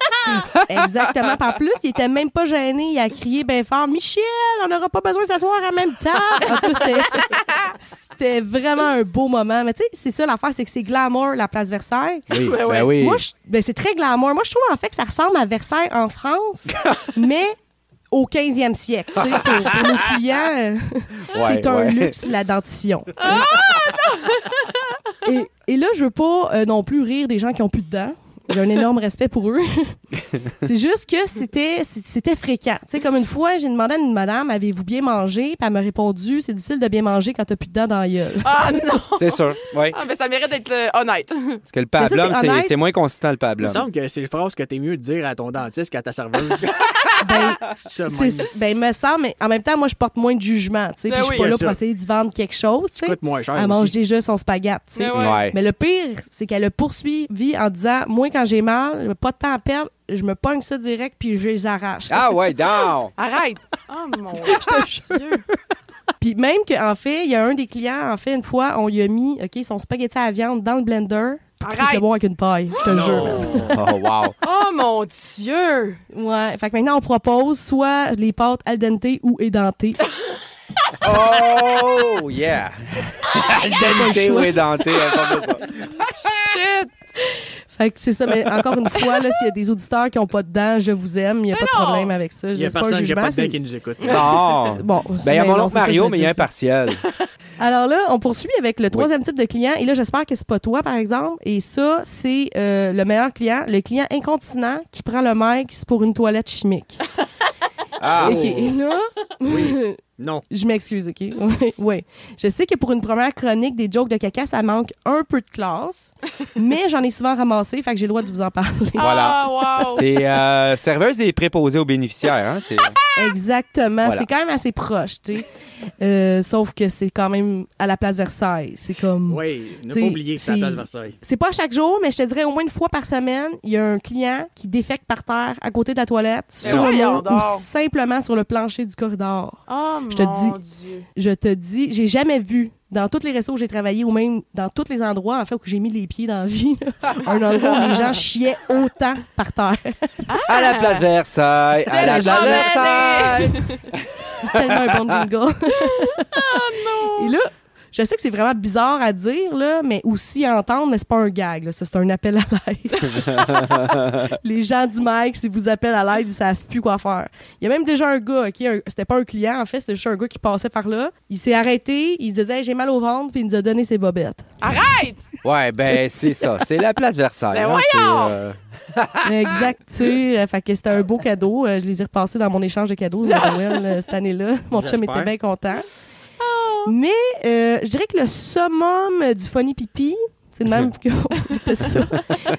Exactement. Puis en plus, il était même pas gêné. Il a crié bien fort « Michel, on n'aura pas besoin de s'asseoir en même temps! » En tout cas, c'était C'était vraiment un beau moment. Mais tu sais, c'est ça l'affaire, c'est que c'est glamour, la place Versailles. Oui, Ouais, ben ouais. oui. Moi, c'est très glamour. Moi, je trouve en fait que ça ressemble à Versailles en France, mais au 15e siècle. Tu sais, pour nos clients, c'est un luxe, la dentition. Et là, je veux pas non plus rire des gens qui ont plus de dents. J'ai un énorme respect pour eux. C'est juste que c'était fréquent. Tu sais, comme une fois, j'ai demandé à une madame, avez-vous bien mangé? Puis elle m'a répondu, c'est difficile de bien manger quand t'as plus de dents dans la gueule. Ah non! C'est sûr, oui. Ah, mais ça mérite d'être honnête. Parce que le pablum, Mais ça, c'est honnête. c'est moins consistant, le Il me pablum. semble que c'est une phrase que t'es mieux de dire à ton dentiste qu'à ta serveuse. Ben, Ça, il me semble, mais en même temps, moi, je porte moins de jugement. Tu sais, Ben puis je oui, suis pas là c'est pour ça. essayer d'y vendre quelque chose. Tu sais. coûte moins cher Elle mange aussi. déjà son spaghette. Tu sais. Ben ouais. Ouais. Mais le pire, c'est qu'elle a poursuivi en disant, moi, quand j'ai mal, j'ai pas de temps à perdre, je me pogne ça direct puis je les arrache. Ah ouais, down! Arrête! Oh mon Dieu! Puis même qu'en fait, il y a un des clients, en fait, une fois, on lui a mis son spaghetti à la viande dans le blender pour qu'il puisse Arrête! le boire avec une paille. Je te jure. Oh, wow. Oh mon Dieu! Ouais. Fait que maintenant, on propose soit les pâtes al dente ou édentées. Oh, yeah! Denté ou édenté, elle parle de ça. Shit! Fait que c'est ça, mais encore une fois, là, s'il y a des auditeurs qui n'ont pas de dents, je vous aime, il n'y a pas de non! problème avec ça. Il y a C'est pas un personne qui a pas de jugement, dents qui nous écoute. Non! Bon, Ben, il y a mon non, oncle c'est ça, Mario, je mais il y a un veux dire. partiel. Alors là, on poursuit avec le troisième type de client. Et là, j'espère que c'est pas toi, par exemple. Et ça, c'est le meilleur client, le client incontinent qui prend le mic pour une toilette chimique. Ah! OK, et là... Non. Je m'excuse, OK? Oui. Je sais que pour une première chronique des jokes de caca, ça manque un peu de classe, mais j'en ai souvent ramassé, fait que j'ai le droit de vous en parler. Voilà. Ah, wow! C'est serveuse et préposée aux bénéficiaires. Hein? C'est... Exactement. Voilà. C'est quand même assez proche, tu sais. Sauf que c'est quand même à la place Versailles. C'est comme... Oui, ne T'sais, pas oublier que c'est la c'est- place Versailles. C'est pas à chaque jour, mais je te dirais au moins une fois par semaine, il y a un client qui défecte par terre à côté de la toilette, sur le voyons mur donc. ou simplement sur le plancher du corridor. Oh Je te mon dis. Dieu! Je te dis, j'ai jamais vu dans tous les restos où j'ai travaillé ou même dans tous les endroits en fait où j'ai mis les pieds dans la vie, là, un endroit où les gens chiaient autant par terre. À la place Versailles! À la le place jamais Versailles! C'est tellement un bon jingle. Et là, je sais que c'est vraiment bizarre à dire, là, mais aussi à entendre, mais c'est pas un gag. Là. Ça, c'est un appel à l'aide. Les gens du mic, s'ils vous appellent à l'aide, ils savent plus quoi faire. Il y a même déjà un gars, c'était pas un client, en fait, c'était juste un gars qui passait par là. Il s'est arrêté, il disait hey, j'ai mal au ventre, puis il nous a donné ses bobettes. Arrête! Ouais, ben, c'est ça. C'est la place Versailles. Ben hein, voyons! Exact, tu sais. Fait que c'était un beau cadeau. Je les ai repassés dans mon échange de cadeaux de Noël cette année-là. Mon chum J'espère. était bien content. Mais je dirais que le summum du funny pipi, c'est le même que ça.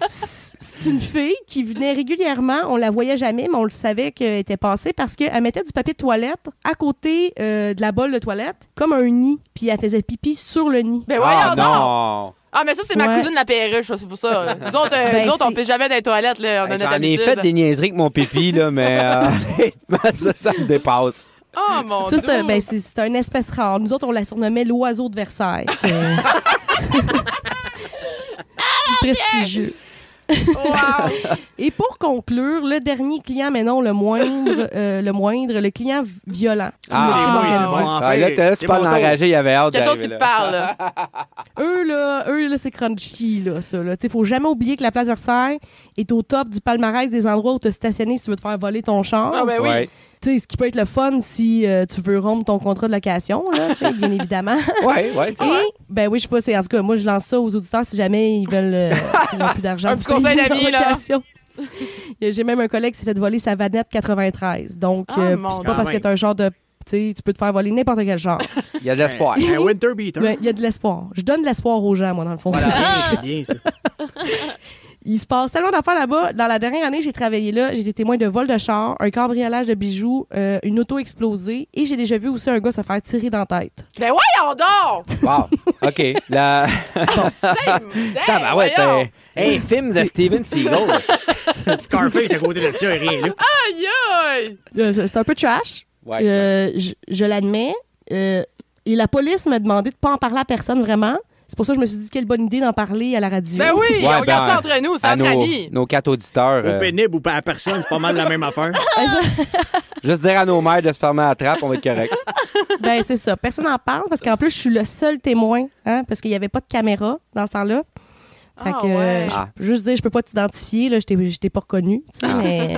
C'est une fille qui venait régulièrement, on la voyait jamais, mais on le savait qu'elle était passée parce qu'elle mettait du papier de toilette à côté de la bolle de toilette, comme un nid, puis elle faisait pipi sur le nid. Ben voyons Ah donc! non! Ah, mais ça, c'est ma Ouais. cousine la perruche, c'est pour ça. Nous autres, Ben, on c'est- pisse jamais dans les toilettes, là. On a notre J'en ai habitude. fait des niaiseries avec mon pipi, là, mais honnêtement, ça me dépasse. Oh mon Ça, Dieu! c'est un espèce rare. Nous autres, on la surnommait l'oiseau de Versailles. C'était prestigieux. Wow! Et pour conclure, le dernier client, mais non le moindre, le client violent. Ah, c'est moi, Bon, c'est bon. bon. Enfin, Ah, là, t'as c'est pas mon tour. l'enragé, il avait hâte Quelque chose qui d'arriver te là. parle, là. Eux, là, c'est crunchy, là, ça. Là. Faut jamais oublier que la place Versailles est au top du palmarès des endroits où te stationner si tu veux te faire voler ton char. Ah, ben oui. Ouais. Tu sais, ce qui peut être le fun si tu veux rompre ton contrat de location, là, tu sais, bien évidemment. Ouais, c'est vrai. Et, ben oui, je sais pas, c'est en tout cas, moi, je lance ça aux auditeurs si jamais ils veulent ils n'ont plus d'argent. Un petit pour conseil payer leur d'amis, là. location. J'ai même un collègue qui s'est fait voler sa Vanette 93. Donc, Ah, mon c'est Dieu. pas parce que t'as un genre de. Tu sais, tu peux te faire voler n'importe quel genre. Il y a de l'espoir. Un winter beater. Ouais, il y a de l'espoir. Je donne de l'espoir aux gens, moi, dans le fond. Voilà, c'est bien ça. Il se passe tellement d'affaires là-bas. Dans la dernière année, j'ai travaillé là. J'ai été témoin de vol de char, un cambriolage de bijoux, une auto explosée et j'ai déjà vu aussi un gars se faire tirer dans la tête. Ben voyons donc! Wow. OK. La... Ah, ouais, voyons. un film de Steven Seagal. Scarface à côté de ça, rien là. Aïe, aïe! C'est un peu trash. Ouais. Je l'admets. Et la police m'a demandé de pas en parler à personne vraiment. C'est pour ça que je me suis dit quelle bonne idée d'en parler à la radio. Ben oui, Ouais, on regarde ben, ça entre nous, c'est à entre amis. nos 4 auditeurs. Au pénible ou pas à personne, c'est pas mal la même affaire. Juste dire à nos mères de se fermer la trappe, on va être correct. Ben, c'est ça. Personne n'en parle parce qu'en plus, je suis le seul témoin, hein, parce qu'il n'y avait pas de caméra dans ce temps-là. Fait Ah, que, ouais. juste dire, je peux pas t'identifier, là, je t'ai pas reconnu. tu sais, mais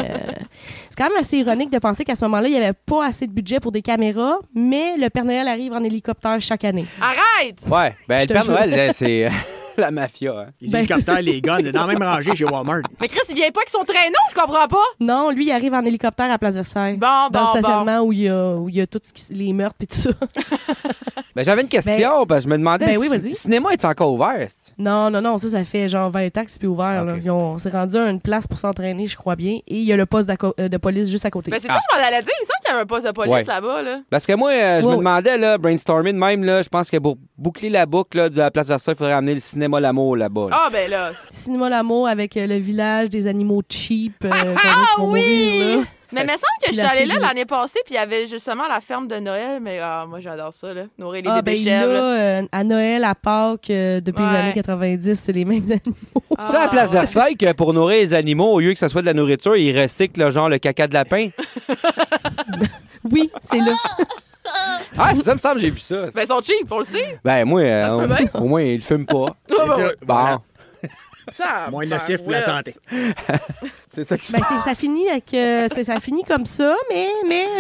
c'est quand même assez ironique de penser qu'à ce moment-là, il n'y avait pas assez de budget pour des caméras, mais le Père Noël arrive en hélicoptère chaque année. Arrête! Ouais, ben Je le te Père jure. Noël, là, c'est la mafia. Hein. Les Ben- hélicoptères, les guns, dans la même rangée chez Walmart. Mais Chris, il vient pas avec son traîneau, je comprends pas. Non, lui, il arrive en hélicoptère à Place Versailles. Bon, Dans bon, le bon. stationnement où il y a tous les meurtres et tout ça. Ben, j'avais une question, parce que je me demandais Ben oui, si vas-y. le cinéma est encore ouvert? c'est-tu? Non, ça fait genre 20 ans que c'est plus ouvert. Ok. Là. C'est rendu à une place pour s'entraîner, je crois bien. Et il y a le poste de police juste à côté. Ben, c'est ça que je m'en allais dire. Il me semble qu'il y avait un poste de police Ouais. là-bas, là. Parce que moi, je me Ouais. demandais, là, brainstorming de même, là, je pense que pour boucler la boucle là, de la Place Versailles, il faudrait amener le cinéma L'amour là-bas. là. Ah, ben là. Cinéma L'amour avec le village des animaux cheap. qu'on Ah dit qu'ils vont oui! mourir, là. Mais il me semble que je Puis suis la allée fille là de- l'année passée, puis il y avait justement la ferme de Noël. Mais moi, j'adore ça, là. Nourrir les Ah, bébés ben chèvres. là. là, à Noël, à Pâques, depuis Ouais. les années 90, c'est les mêmes animaux. Ah, C'est à la Place ouais. Versailles que pour nourrir les animaux, au lieu que ce soit de la nourriture, ils recyclent là, genre le caca de lapin. Oui, c'est là. Ah, c'est ça, me semble, j'ai vu ça. Ben, ils sont cheap, on le sait. Ben, moi, Ça se peut bien. au moins, ils le fument pas. C'est ça. Bon, Voilà. Ça, Moins nocif pour la santé. c'est ça qui se Ben, ça finit ça finit comme ça, mais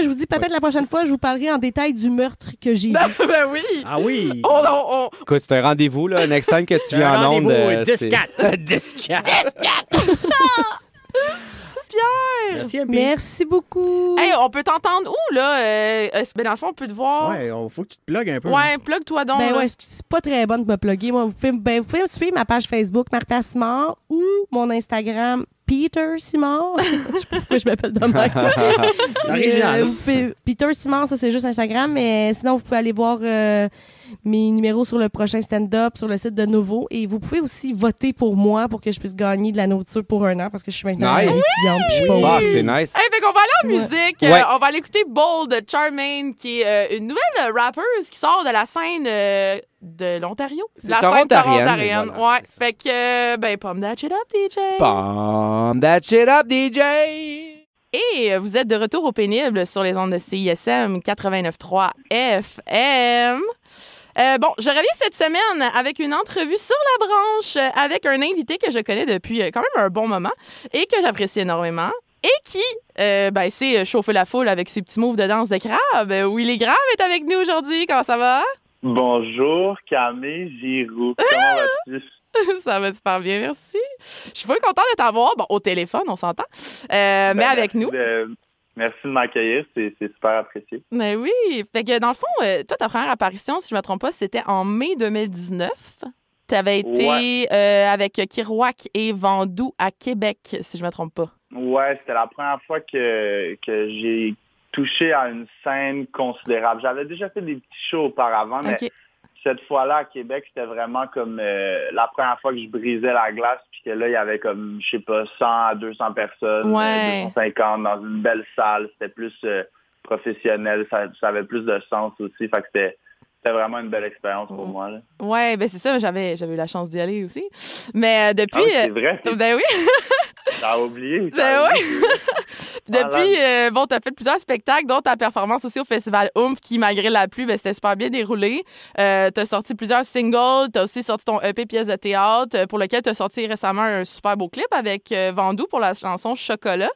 je vous dis peut-être la prochaine fois, je vous parlerai en détail du meurtre que j'ai vu. Ben oui. Ah oui! On- Écoute, c'est un rendez-vous, là. Next time que tu Un viens en rendez-vous, onde. 10-4. 10-4. Merci, Abby. Merci beaucoup. Hey, on peut t'entendre où, là? Ben, dans le fond, on peut te voir. Ouais, faut que tu te plugues un peu. Ouais, plug-toi donc. Ben là. ouais, c'est pas très bonne de me plugger. Moi, vous pouvez me suivre ma page Facebook Martha Simard ou mon Instagram Peter Simard. Je sais pas pourquoi je m'appelle de même. C'est original. Peter Simard, ça c'est juste Instagram, mais sinon vous pouvez aller voir mes numéros sur le prochain stand-up sur le site de Nouveau et vous pouvez aussi voter pour moi pour que je puisse gagner de la nourriture pour un an parce que je suis maintenant Nice. étudiante puis je suis pas Fuck, c'est nice. Hey, fait qu'on va aller en Ouais. musique. Ouais. On va aller écouter Bold de Charmaine, qui est une nouvelle rappeuse qui sort de la scène de l'Ontario. C'est La scène torontarienne, torontarienne. voilà, Ouais. c'est ça. Fait que, ben, pump that shit up, DJ. Pump that shit up, DJ! Et vous êtes de retour au pénible sur les ondes de CISM 89.3 FM. Bon, je reviens cette semaine avec une entrevue sur la branche avec un invité que je connais depuis quand même un bon moment et que j'apprécie énormément. Et qui, c'est chauffer la foule avec ses petits moves de danse de crabe. Willy Grave est avec nous aujourd'hui. Comment ça va? Bonjour, Camille Giroux. Comment vas-tu? Ça va super bien, merci. Je suis pas contente de t'avoir. Bon, au téléphone, on s'entend. Mais avec nous. Merci de m'accueillir, c'est super apprécié. Mais oui. Fait que dans le fond, toi, ta première apparition, si je me trompe pas, c'était en mai 2019. Tu avais été avec Kirouac et Vandou à Québec, si je me trompe pas. Ouais, c'était la première fois que j'ai touché à une scène considérable. J'avais déjà fait des petits shows auparavant, mais OK. cette fois-là, à Québec, c'était vraiment comme la première fois que je brisais la glace, puis que là, il y avait comme, je sais pas, 100 à 200 personnes, Ouais. 250 dans une belle salle. C'était plus professionnel, ça avait plus de sens aussi. Fait que c'était vraiment une belle expérience pour moi. Là. Ouais, ben c'est ça, j'avais eu la chance d'y aller aussi. Mais depuis... Ah oui, c'est vrai, ben oui. t'as oublié. Ben oui. Depuis, bon, t'as fait plusieurs spectacles, dont ta performance aussi au Festival Oomph, qui, malgré la pluie, ben, c'était super bien déroulé. T'as sorti plusieurs singles, t'as aussi sorti ton EP pièce de théâtre, pour lequel t'as sorti récemment un super beau clip avec Vandou pour la chanson Chocolat.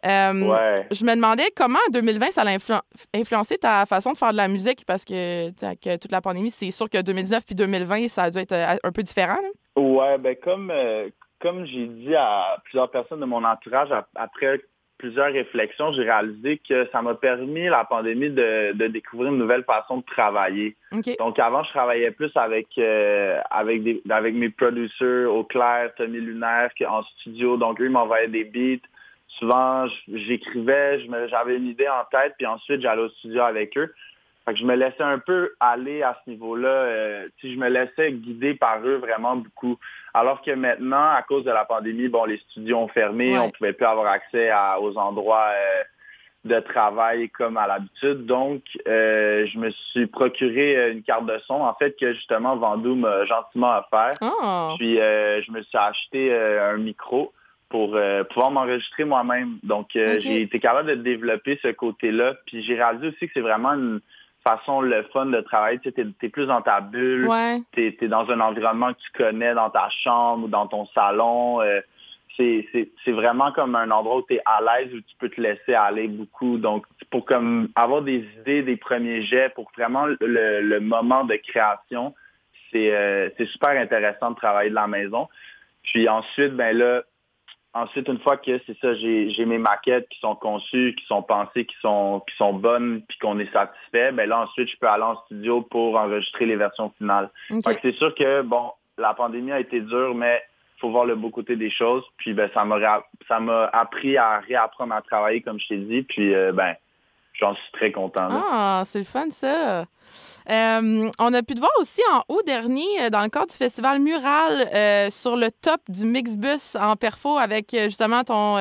Ouais. Je me demandais comment, en 2020, ça a influencé ta façon de faire de la musique, parce que avec toute la pandémie, c'est sûr que 2019 puis 2020, ça a dû être un peu différent. Là. Ouais, ben comme j'ai dit à plusieurs personnes de mon entourage, après plusieurs réflexions, j'ai réalisé que ça m'a permis, la pandémie, de découvrir une nouvelle façon de travailler. OK. Donc avant, je travaillais plus avec mes producers, Auclair, Tommy Lunaire, en studio. Donc eux, ils m'envoyaient des beats. Souvent, j'écrivais, j'avais une idée en tête, puis ensuite, j'allais au studio avec eux. Fait que je me laissais un peu aller à ce niveau-là. Je me laissais guider par eux vraiment beaucoup. Alors que maintenant, à cause de la pandémie, bon, les studios ont fermé, Ouais. on pouvait plus avoir accès aux endroits de travail comme à l'habitude. Donc, je me suis procuré une carte de son, en fait, que justement Vandou m'a gentiment offert. Oh. Puis, je me suis acheté un micro pour pouvoir m'enregistrer moi-même. Donc, j'ai été capable de développer ce côté-là. Puis, j'ai réalisé aussi que c'est vraiment une façon le fun de travailler. Tu sais, t'es plus dans ta bulle. Ouais. T'es dans un environnement que tu connais, dans ta chambre ou dans ton salon. C'est vraiment comme un endroit où tu es à l'aise, où tu peux te laisser aller beaucoup. Donc, pour comme avoir des idées, des premiers jets, pour vraiment le moment de création, c'est super intéressant de travailler de la maison. Puis ensuite, une fois que c'est ça, j'ai mes maquettes qui sont conçues, qui sont pensées, qui sont bonnes, puis qu'on est satisfait, là, ensuite, je peux aller en studio pour enregistrer les versions finales. Fait que c'est sûr que, la pandémie a été dure, mais faut voir le beau côté des choses. Puis ça m'a appris à réapprendre à travailler, comme je t'ai dit. Puis j'en suis très content. Là. Ah, c'est le fun, ça. On a pu te voir aussi en août dernier dans le cadre du festival Mural sur le top du Mixbus en perfo avec justement ton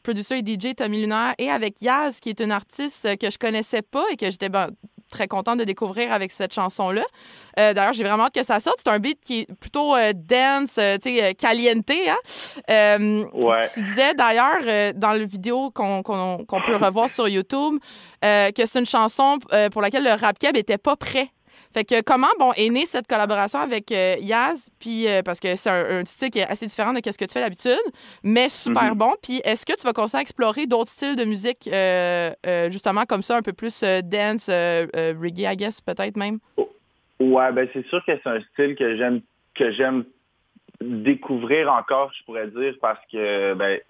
producer et DJ Tommy Lunaire et avec Yaz, qui est une artiste que je connaissais pas et que j'étais très contente de découvrir avec cette chanson-là. D'ailleurs, j'ai vraiment hâte que ça sorte. C'est un beat qui est plutôt dance, caliente. Hein? Ouais. Tu disais d'ailleurs dans le vidéo qu'on peut revoir sur YouTube que c'est une chanson pour laquelle le rap keb était pas prêt. Fait que comment est née cette collaboration avec Yaz, puis parce que c'est un style qui est assez différent de ce que tu fais d'habitude, mais super bon. Puis est-ce que tu vas continuer à explorer d'autres styles de musique justement comme ça, un peu plus dance, reggae, I guess, peut-être même? Ouais, c'est sûr que c'est un style que j'aime découvrir encore, je pourrais dire, parce que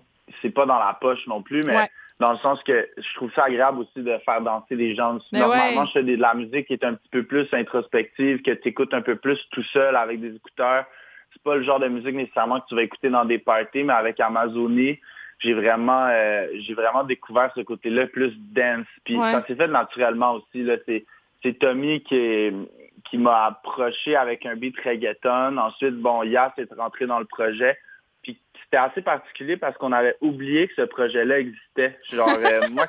c'est pas dans la poche non plus, mais dans le sens que je trouve ça agréable aussi de faire danser les gens. Normalement, je fais de la musique qui est un petit peu plus introspective, que tu écoutes un peu plus tout seul avec des écouteurs. C'est pas le genre de musique nécessairement que tu vas écouter dans des parties, mais avec Amazonie, j'ai vraiment découvert ce côté-là plus dance. Puis ça s'est fait naturellement aussi. Là. C'est Tommy qui m'a approché avec un beat reggaeton. Ensuite, Yas est rentré dans le projet. Puis c'était assez particulier parce qu'on avait oublié que ce projet-là existait. Genre, moi,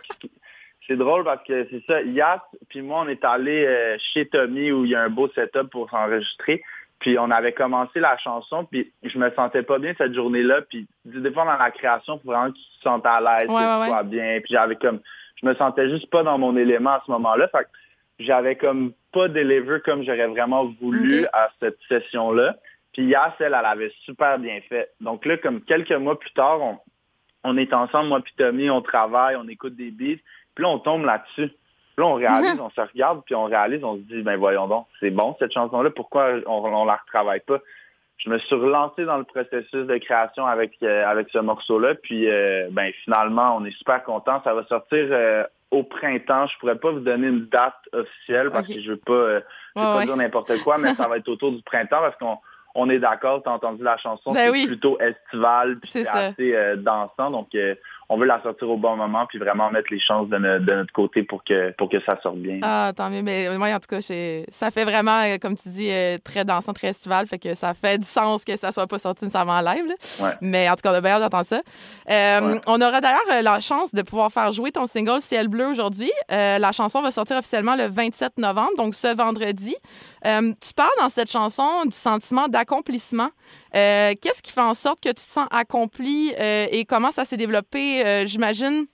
c'est drôle parce que c'est ça, Yas, puis moi, on est allé chez Tommy où il y a un beau setup pour s'enregistrer. Puis on avait commencé la chanson, puis je me sentais pas bien cette journée-là. Puis des fois, dans la création, il faut vraiment que tu te sentes à l'aise, que tu sois bien. Puis je me sentais juste pas dans mon élément à ce moment-là. Fait que j'avais comme pas deliver comme j'aurais vraiment voulu à cette session-là. Puis Yas, elle avait super bien fait. Donc là, comme quelques mois plus tard, on est ensemble, moi puis Tommy, on travaille, on écoute des beats. Puis là, on tombe là-dessus. Puis là, on réalise, on se regarde, puis on réalise, on se dit, voyons donc, c'est bon cette chanson-là, pourquoi on la retravaille pas? Je me suis relancé dans le processus de création avec ce morceau-là, puis finalement, on est super contents. Ça va sortir au printemps. Je pourrais pas vous donner une date officielle parce que je veux pas dire n'importe quoi, mais ça va être autour du printemps parce qu'on est d'accord, t'as entendu la chanson, c'est plutôt estival, puis c'est assez dansant, donc on veut la sortir au bon moment, puis vraiment mettre les chances de notre côté pour que ça sorte bien. Ah, tant mieux, mais moi, en tout cas, ça fait vraiment, comme tu dis, très dansant, très estival, fait que ça fait du sens que ça soit pas sorti nécessairement en live, là. Ouais. Mais en tout cas, on a bien hâte d'entendre ça. On aura d'ailleurs la chance de pouvoir faire jouer ton single Ciel bleu aujourd'hui. La chanson va sortir officiellement le 27 novembre, donc ce vendredi. Tu parles dans cette chanson du sentiment d'accomplissement. Qu'est-ce qui fait en sorte que tu te sens accompli et comment ça s'est développé? J'imagine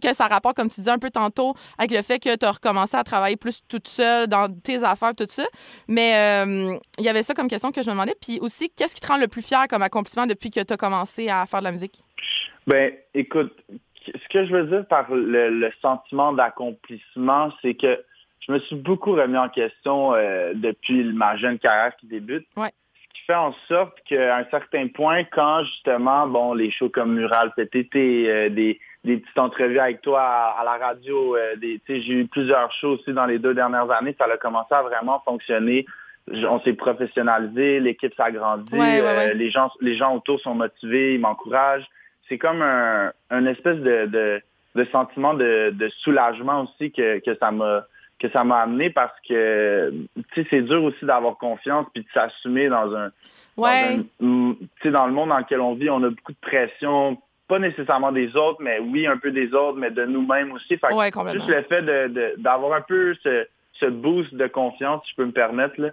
que ça rapporte, comme tu disais un peu tantôt, avec le fait que tu as recommencé à travailler plus toute seule dans tes affaires, tout ça. Mais il y avait ça comme question que je me demandais. Puis aussi, qu'est-ce qui te rend le plus fier comme accomplissement depuis que tu as commencé à faire de la musique? Écoute, ce que je veux dire par le sentiment d'accomplissement, c'est que je me suis beaucoup remis en question depuis ma jeune carrière qui débute. Ouais. Ce qui fait en sorte qu'à un certain point, quand justement, les shows comme Mural cet été, des petites entrevues avec toi à la radio, j'ai eu plusieurs shows aussi dans les 2 dernières années, ça a commencé à vraiment fonctionner. On s'est professionnalisé, l'équipe s'agrandit, les gens autour sont motivés, ils m'encouragent. C'est comme un espèce de sentiment de soulagement aussi que ça m'a amené parce que c'est dur aussi d'avoir confiance puis de s'assumer dans le monde dans lequel on vit. On a beaucoup de pression, pas nécessairement des autres, mais oui, un peu des autres, mais de nous-mêmes aussi. Fait Ouais, que complètement. juste le fait d'avoir un peu ce boost de confiance, si je peux me permettre, là,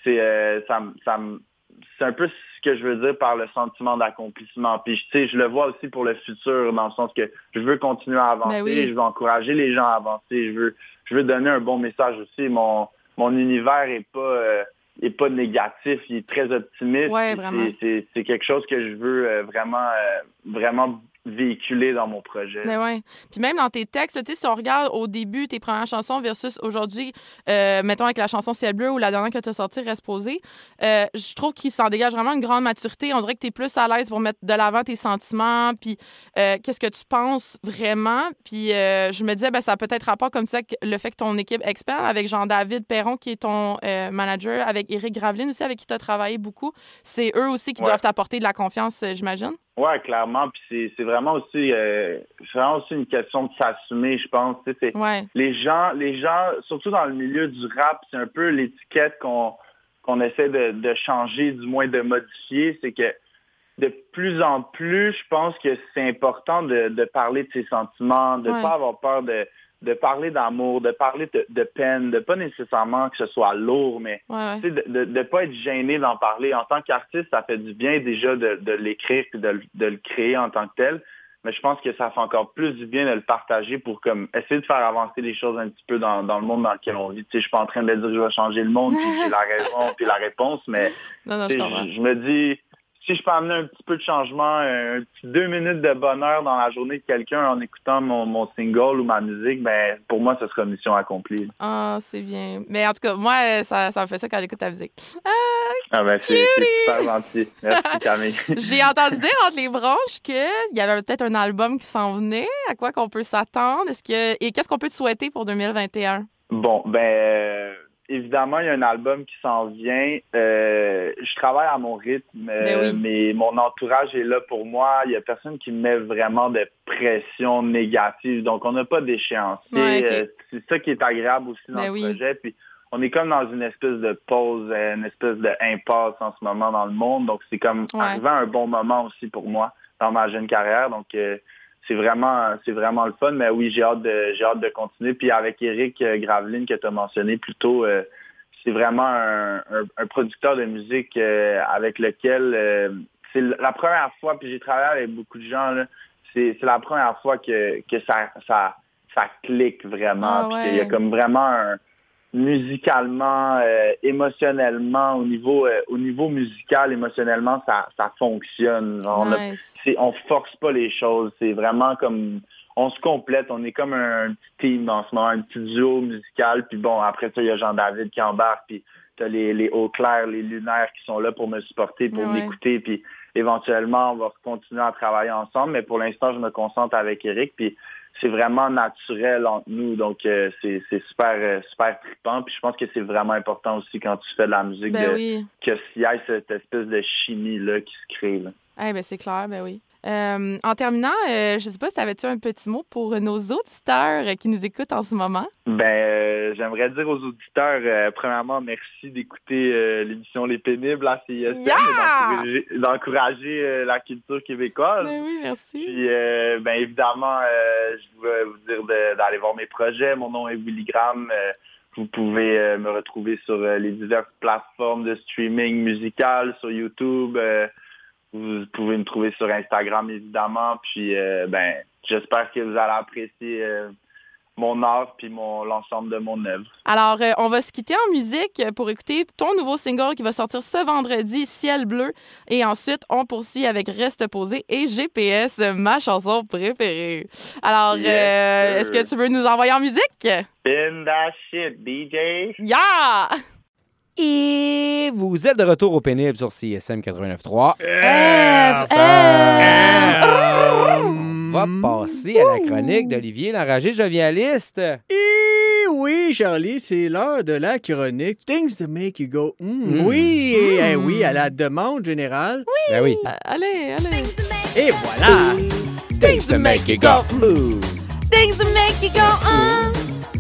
c'est un peu ce que je veux dire par le sentiment d'accomplissement. Puis, tu sais, je le vois aussi pour le futur, dans le sens que je veux continuer à avancer, Ben oui. je veux encourager les gens à avancer, je veux donner un bon message aussi. Mon univers est pas négatif, il est très optimiste. Ouais, vraiment. C'est quelque chose que je veux vraiment véhiculer dans mon projet. Mais ouais. Puis même dans tes textes, tu sais, si on regarde au début tes premières chansons versus aujourd'hui, mettons avec la chanson Ciel bleu ou la dernière que tu as sortie, Reste posé, je trouve qu'il s'en dégage vraiment une grande maturité. On dirait que tu es plus à l'aise pour mettre de l'avant tes sentiments, puis qu'est-ce que tu penses vraiment. Puis je me disais, ben, ça a peut-être rapport comme ça avec le fait que ton équipe expert, avec Jean-David Perron qui est ton manager, avec Éric Graveline aussi, avec qui tu as travaillé beaucoup, c'est eux aussi qui doivent t'apporter de la confiance, j'imagine? Ouais, clairement. Puis c'est vraiment aussi une question de s'assumer, je pense. Tu sais, les gens, surtout dans le milieu du rap, c'est un peu l'étiquette qu'on essaie de changer, du moins de modifier. C'est que de plus en plus, je pense que c'est important de parler de ses sentiments, de pas avoir peur de parler d'amour, de parler de peine, de pas nécessairement que ce soit lourd, mais tu sais, de pas être gêné d'en parler. En tant qu'artiste, ça fait du bien déjà de l'écrire et de le créer en tant que tel, mais je pense que ça fait encore plus du bien de le partager pour comme essayer de faire avancer les choses un petit peu dans le monde dans lequel on vit. Tu sais, je suis pas en train de dire que je vais changer le monde, puis j'ai la raison, puis la réponse, mais je me dis... Si je peux amener un petit peu de changement, un petit 2 minutes de bonheur dans la journée de quelqu'un en écoutant mon single ou ma musique, ben pour moi, ce sera mission accomplie. Ah, c'est bien. Mais en tout cas, moi, ça me fait ça quand j'écoute ta musique. Ben c'est super gentil. Merci, Camille. J'ai entendu dire entre les branches qu'il y avait peut-être un album qui s'en venait. À quoi qu'on peut s'attendre? Et qu'est-ce qu'on peut te souhaiter pour 2021? Bon, évidemment, il y a un album qui s'en vient. Je travaille à mon rythme, mais mon entourage est là pour moi. Il n'y a personne qui me met vraiment de pression négative. Donc, on n'a pas d'échéance. C'est ça qui est agréable aussi dans le projet. Puis, on est comme dans une espèce de pause, une espèce d'impasse en ce moment dans le monde. Donc, c'est comme arrivé à un bon moment aussi pour moi dans ma jeune carrière. Donc, c'est vraiment le fun, mais oui, j'ai hâte de continuer. Puis avec Éric Graveline que tu as mentionné plus tôt, c'est vraiment un producteur de musique avec lequel c'est la première fois, puis j'ai travaillé avec beaucoup de gens, là, c'est la première fois que ça clique vraiment. Puis qu'il y a comme vraiment musicalement, émotionnellement, au niveau musical, émotionnellement, ça fonctionne. On force pas les choses. C'est vraiment comme... On se complète. On est comme un petit team en ce moment, un petit duo musical. Puis bon, après ça, il y a Jean-David qui embarque. Puis t'as les hauts clairs, les lunaires qui sont là pour me supporter, pour m'écouter. Puis éventuellement, on va continuer à travailler ensemble. Mais pour l'instant, je me concentre avec Éric. Puis c'est vraiment naturel entre nous, donc c'est super trippant. Puis je pense que c'est vraiment important aussi quand tu fais de la musique que s'il y ait cette espèce de chimie là qui se crée. Là. C'est clair, ben oui. En terminant, je sais pas si t'avais-tu un petit mot pour nos auditeurs qui nous écoutent en ce moment? J'aimerais dire aux auditeurs, premièrement, merci d'écouter l'émission Les Pénibles à CISM et d'encourager la culture québécoise. Ben oui, merci. Puis, évidemment, je veux vous dire d'aller voir mes projets. Mon nom est Willy Graham. Vous pouvez me retrouver sur les diverses plateformes de streaming musical, sur YouTube. Vous pouvez me trouver sur Instagram, évidemment. Puis, j'espère que vous allez apprécier mon art puis l'ensemble de mon œuvre. Alors, on va se quitter en musique pour écouter ton nouveau single qui va sortir ce vendredi, Ciel bleu. Et ensuite, on poursuit avec Reste posé et GPS, ma chanson préférée. Alors, est-ce que tu veux nous envoyer en musique? Spin that shit, DJ! Yeah! Et vous êtes de retour au Pénible sur CISM 89.3. On va passer à la chronique d'Olivier, l'enragé jovialiste. Et oui, Charlie, c'est l'heure de la chronique Things to make you go oui, à la demande générale. Oui, ben oui. Allez. Et voilà. Things to make you go Things to make you go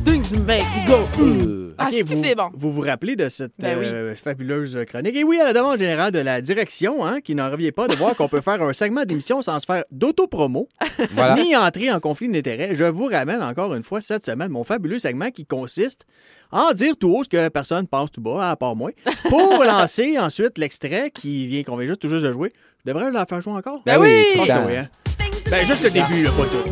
Things to make you go Ah, c'est bon. Vous vous rappelez de cette Ben fabuleuse chronique? Et oui, à la demande générale de la direction, qui n'en revient pas de voir qu'on peut faire un segment d'émission sans se faire d'auto-promo, ni entrer en conflit d'intérêts. Je vous ramène encore une fois cette semaine mon fabuleux segment qui consiste en dire tout haut ce que personne pense tout bas, à part moi, pour lancer ensuite l'extrait qu'on vient tout juste de jouer. Je devrais la faire jouer encore? Ben oui! Ben juste le début, là, pas tout.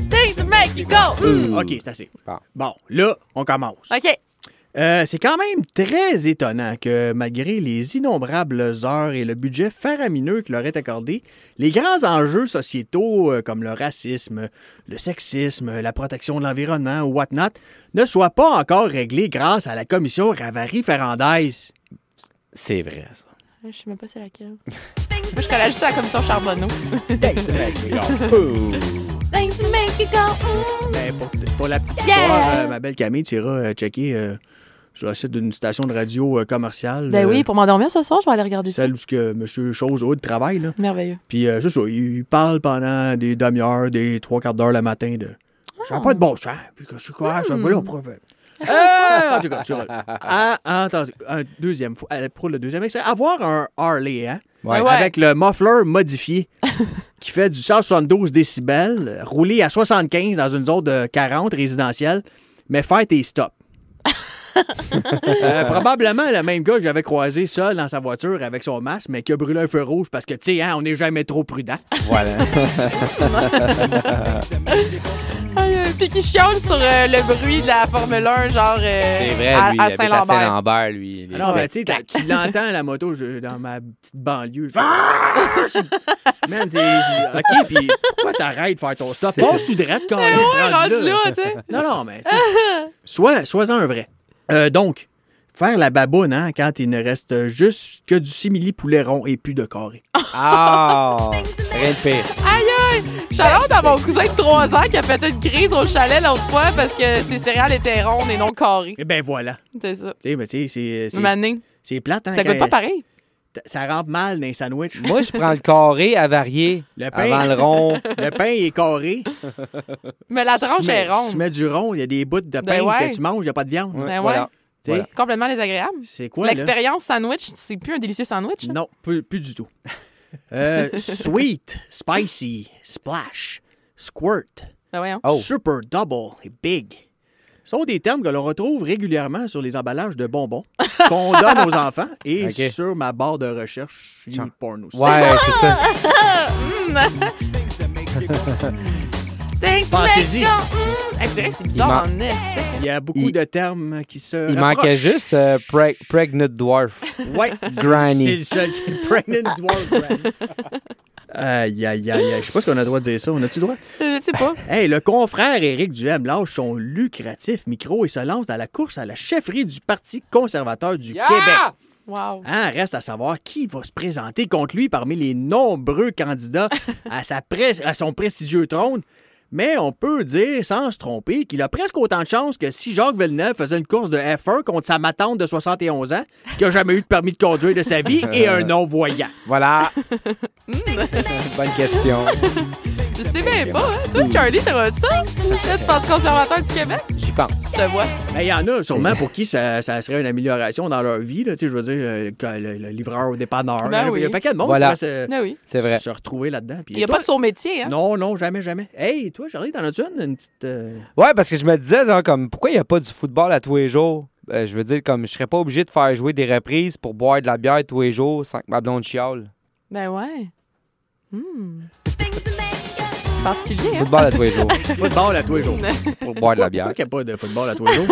Things make you go! OK, c'est assez. Bon, là, on commence. OK. C'est quand même très étonnant que, malgré les innombrables heures et le budget faramineux qui leur est accordé, les grands enjeux sociétaux comme le racisme, le sexisme, la protection de l'environnement ou whatnot ne soient pas encore réglés grâce à la commission Ravary-Ferrandaise. C'est vrai, ça. Je sais même pas c'est laquelle. Moi, je connais juste la commission Charbonneau. Things make you go! Ben, pour la petite histoire, ma belle Camille, tu iras checker sur le site d'une station de radio commerciale. Ben oui, pour m'endormir ce soir, je vais aller regarder ça. Celle où M. Chose-Haut travaille. Là. Merveilleux. Puis c'est ça, il parle pendant des demi-heures, des 3/4 d'heure le matin de... Ça n'a pas de bon sens. Puis que c'est quoi? Ça va là, pour... en tout cas, attendez, deuxième fois, pour le deuxième extrait, avoir un Harley, avec le muffler modifié qui fait du 172 décibels, rouler à 75 dans une zone de 40 résidentielle, mais faire tes stops. Probablement le même gars que j'avais croisé seul dans sa voiture avec son masque, mais qui a brûlé un feu rouge parce que, tu sais, on n'est jamais trop prudent. Voilà. Puis qui chiale sur le bruit de la Formule 1, genre c'est vrai, lui, à Saint-Lambert. Saint-Lambert, lui. Non, mais tu sais, tu l'entends, la moto, dans ma petite banlieue. Man, OK, puis pourquoi t'arrêtes de faire ton stop? Passe-tu direct quand on est rendu là, tu sais. Non, mais tu sais, sois-en un vrai. Donc, faire la baboune, quand il ne reste juste que du simili-poulet rond et plus de carré. Ah! Rien de pire. Aïe, aïe! Shout-out à mon cousin de 3 ans qui a pété une crise au chalet l'autre fois parce que ses céréales étaient rondes et non carrées. Eh ben voilà. C'est ça. Tu sais, Mané. c'est plate, hein? Ça goûte pas pareil. Ça rentre mal dans les sandwichs. Moi, je prends le carré avarié avant le rond. Le pain est carré. Mais la tranche est ronde. Tu mets du rond, il y a des bouts de pain que tu manges, il n'y a pas de viande. Ben voilà. Ouais. Complètement désagréable. C'est quoi, l'expérience sandwich, c'est plus un délicieux sandwich? Non, plus du tout. Sweet, spicy, splash, squirt, super double et big sont des termes que l'on retrouve régulièrement sur les emballages de bonbons qu'on donne aux enfants et sur ma barre de recherche porno. Ouais, c'est ça. Pensez-y. C'est bizarre en est. Il y a beaucoup de termes qui se Il manquait juste Pregnant Dwarf. Ouais, Granny. C'est le seul qui est Pregnant Dwarf Granny. Aïe. Je sais pas si on a le droit de dire ça. On a-tu le droit? Je sais pas. Hey, le confrère Éric Duhem lâche son lucratif micro et se lance dans la course à la chefferie du Parti conservateur du Québec. Wow. Reste à savoir qui va se présenter contre lui parmi les nombreux candidats à son prestigieux trône. Mais on peut dire, sans se tromper, qu'il a presque autant de chances que si Jacques Villeneuve faisait une course de F1 contre sa matante de 71 ans, qui n'a jamais eu de permis de conduire de sa vie et un non-voyant. Voilà. Bonne question. Je sais bien pas, hein? Toi, Charlie, t'auras dit ça? Là, tu penses conservateur du Québec? J'y pense. Je te vois. Il y en a sûrement pour qui ça serait une amélioration dans leur vie. Là, je veux dire, le livreur au dépanneur. Il y a un paquet de monde voilà. C'est vrai. Se retrouver là-dedans. Il n'y a pas de saut-métier, hein? Non, jamais. Hey, toi, Charlie, t'en as-tu une petite... Ouais, parce que je me disais, genre, comme, pourquoi il n'y a pas du football à tous les jours? Je veux dire, comme, je serais pas obligé de faire jouer des reprises pour boire de la bière tous les jours sans que ma blonde chiale. Ben ouais. Particulier, hein? Football à tous les jours. Football à tous les jours. Pour boire de la bière. Pourquoi qu'il n'y a pas de football à tous les jours?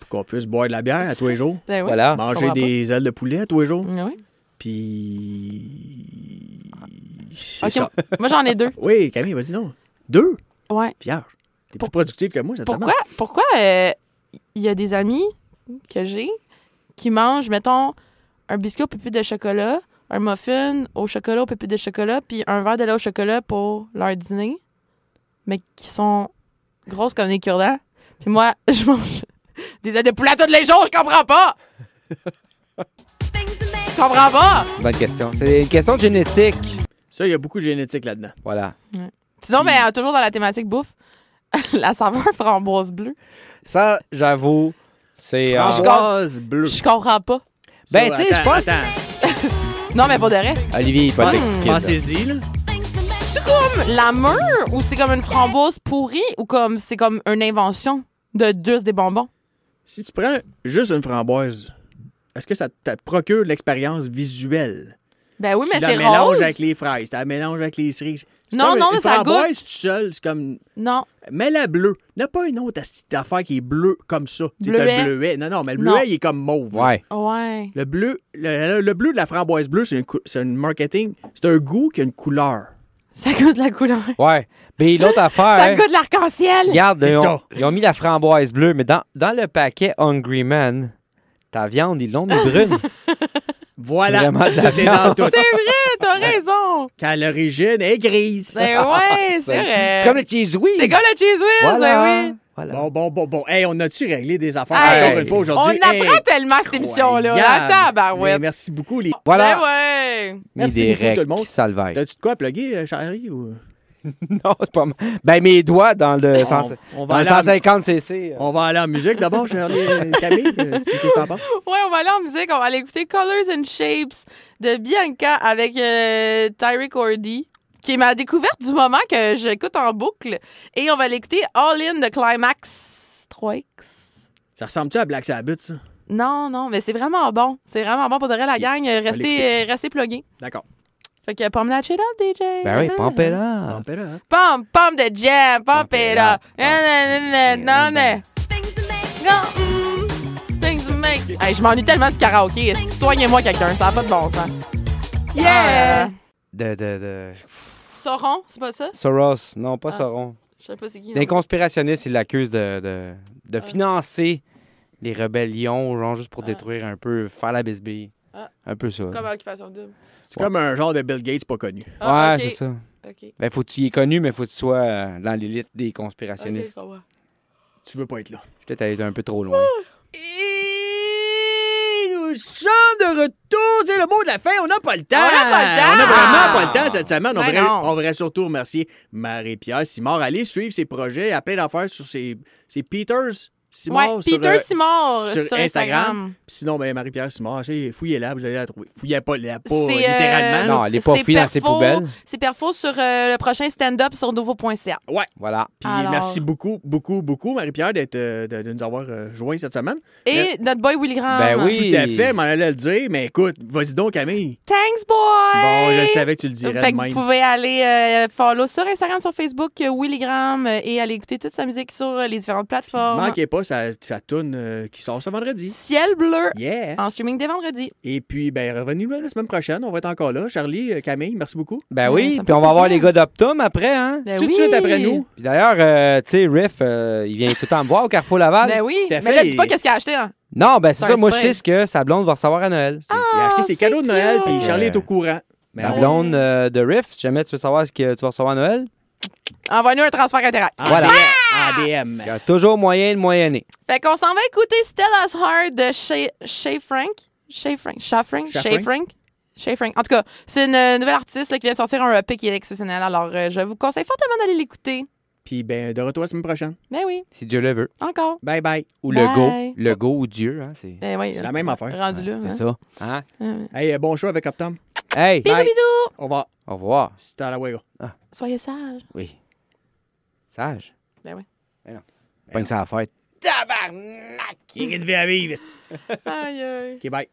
Pour qu'on puisse boire de la bière à tous les jours. Ben oui. Voilà. Manger des ailes de poulet à tous les jours. Oui. Puis... OK. Ça. Moi, j'en ai 2. Oui, Camille, vas-y, non. 2? Ouais. Vierge. T'es plus productive que moi, cette semaine. Pourquoi il y a des amis que j'ai qui mangent, mettons, un biscuit au pépite de chocolat, un muffin au chocolat, au pépite de chocolat, puis un verre de lait au chocolat pour leur dîner, mais qui sont grosses comme des cure-dents. Puis moi, je mange des ailes de poulet tous les jours, je comprends pas! Je comprends pas! Bonne question. C'est une question de génétique. Ça, il y a beaucoup de génétique là-dedans. Voilà. Ouais. Sinon, ben, toujours dans la thématique bouffe, la saveur framboise bleue. Ça, j'avoue, C'est... Framboise bleue. Je comprends pas. Ben, tu sais, je pense... Non, mais pas de vrai. Olivier, il peut Ouais, t'expliquer ça. pensez-y, là. C'est comme la mûre ou c'est comme une framboise pourrie ou comme c'est comme une invention de juste des bonbons? Si tu prends juste une framboise, est-ce que ça te procure l'expérience visuelle? Ben oui, mais tu c'est la mélanges rose. avec les fraises, tu la mélanges avec les cerises. C'est Non, comme non, une mais ça framboise goûte. tout seul, c'est comme... Non. Mets-la bleue. Il n'y a pas une autre affaire qui est bleue comme ça. Tu sais, Bleuet. t'as le bleuet. Non, mais le Non. bleuet, il est comme mauve. là. Ouais. Ouais. Le bleu de la framboise bleue, c'est un marketing. C'est un goût qui a une couleur. Ça goûte la couleur. Ouais. Puis l'autre affaire... Ça goûte l'arc-en-ciel. Regarde, C'est ça. ils ont mis la framboise bleue, mais dans le paquet Hungry Man, ta viande, ils l'ont mis brune. Voilà. C'est vraiment de la Tout est dans viande. tout. C'est vrai, t'as raison. Qu'à l'origine, elle est grise. Ben ouais, c'est vrai. C'est comme le cheese whiz. C'est comme le cheese whiz, Voilà. ben oui. Voilà. Bon. Hey, on a-tu réglé des affaires Hey, encore une fois On aujourd'hui? apprend tellement cette émission-là. La Incroyable. Mais tabarouette. merci beaucoup, les... Voilà. Ben ouais. Mis Merci des beaucoup, tout le recs monde. salvaires. T'as-tu de quoi à plugger, Charlie? Ou... Non, c'est pas mal. Ben, mes doigts dans le, on dans va le aller en- 150 cc. On va aller en musique d'abord, Charlie Camille. Qu'est-ce que t'en penses? Ouais, on va aller en musique. On va aller écouter Colors and Shapes de Bianca avec Tyrick Ordy, qui est ma découverte du moment que j'écoute en boucle. Et on va l'écouter All In de Climax 3X. Ça ressemble-tu à Black Sabbath, ça? Non, mais c'est vraiment bon. C'est vraiment bon pour de vrai, la gang. Restez plugués. D'accord. Fait que pump that shit up, DJ. Ben oui, pump it up. Pump the jam, pump it up. Non. Things to make. Hey, je m'ennuie tellement du karaoké. Soignez-moi quelqu'un, ça n'a pas de bon sens. Yeah! De Sauron, c'est pas ça? Soros. Non, pas Ah. Sauron. Je sais pas c'est qui. Les non. conspirationnistes, ils l'accusent de financer les rébellions, genre juste pour détruire un peu, faire la bisbille. Ah. Un peu ça. Comme Occupation Double. C'est comme un genre de Bill Gates pas connu. Ah, Ouais, ok. c'est ça. OK. Ben, faut que tu y es connu, mais faut que tu sois dans l'élite des OK, conspirationnistes. ça va. Tu veux pas être là. Peut-être aller un peu trop loin. Et nous sommes de retour. C'est le mot de la fin. On n'a pas le temps. On n'a pas le temps. On n'a vraiment pas le temps cette semaine. Ben non. On voudrait surtout remercier Marie-Pierre Simard. Allez suivre ses projets. Il y a plein d'affaires sur ses Peters Simard. Ouais, sur, Peter Simard sur sur Instagram. Instagram. Puis sinon, ben, Marie-Pierre Simard, fouillez-la, vous allez la trouver. Fouillez pas C'est, littéralement. Non, elle est pas c'est fouillée dans ses perfo- poubelles. C'est perfo sur le prochain stand-up sur nouveau.ca. Ouais. Voilà. Puis Alors. merci beaucoup, Marie-Pierre, de nous avoir joints cette semaine. Et notre boy Willy Graham. Ben oui. Tout à fait, m'en allait le dire, mais écoute, vas-y donc, Camille. Thanks, boy! Bon, je savais que tu le dirais Fait de que même. vous pouvez aller follow sur Instagram, sur Facebook, Willy Graham, et aller écouter toute sa musique sur les différentes plateformes. Manquez pas sa toune qui sort ce vendredi. Ciel bleu Yeah! en streaming dès vendredi. Et puis, ben, revenez-nous la semaine prochaine. On va être encore là. Charlie, Camille, merci beaucoup. Ben Ouais, oui, ça me puis on fait va voir plaisir. les gars d'Optum après, hein? Ben Tout de oui. suite après nous. Puis d'ailleurs, tu sais, Riff, il vient tout le temps me voir au Carrefour Laval. Ben oui. Tout à Mais là, fait. dis pas qu'est-ce qu'il a acheté. Hein. Non, ben c'est C'est ça. un Moi, je spray. sais ce que sa blonde va recevoir à Noël. Il a acheté ses c'est cadeaux de Noël, cute. puis Charlie est au courant. Mais La on- blonde de Riff, si jamais tu veux savoir ce que tu vas recevoir à Noël, Envoie-nous un transfert Interact. Voilà. ADM. il y a toujours moyen de moyenner. Fait qu'on s'en va écouter Stella's Heart de Shay Frank. En tout cas, c'est une nouvelle artiste là, qui vient de sortir un EP qui est exceptionnel. Alors, je vous conseille fortement d'aller l'écouter. Puis, ben, de retour la semaine prochaine. Ben oui, Si Dieu le veut. encore. Bye bye. Ou Bye. le go. Le go ou Dieu, hein, c'est Ben oui, C'est la même affaire. Rendu là. c'est hein. ça. Hein? Hey, bon show avec Optum. Hey, Bisous, Bye. bisous. Au revoir. au revoir. C'était à la Wega. Soyez sages. Oui. Sage. Ben oui. Pas que ça à faire. Tabarnak! Il est de vie à vivre. Aïe, aïe. OK, bye.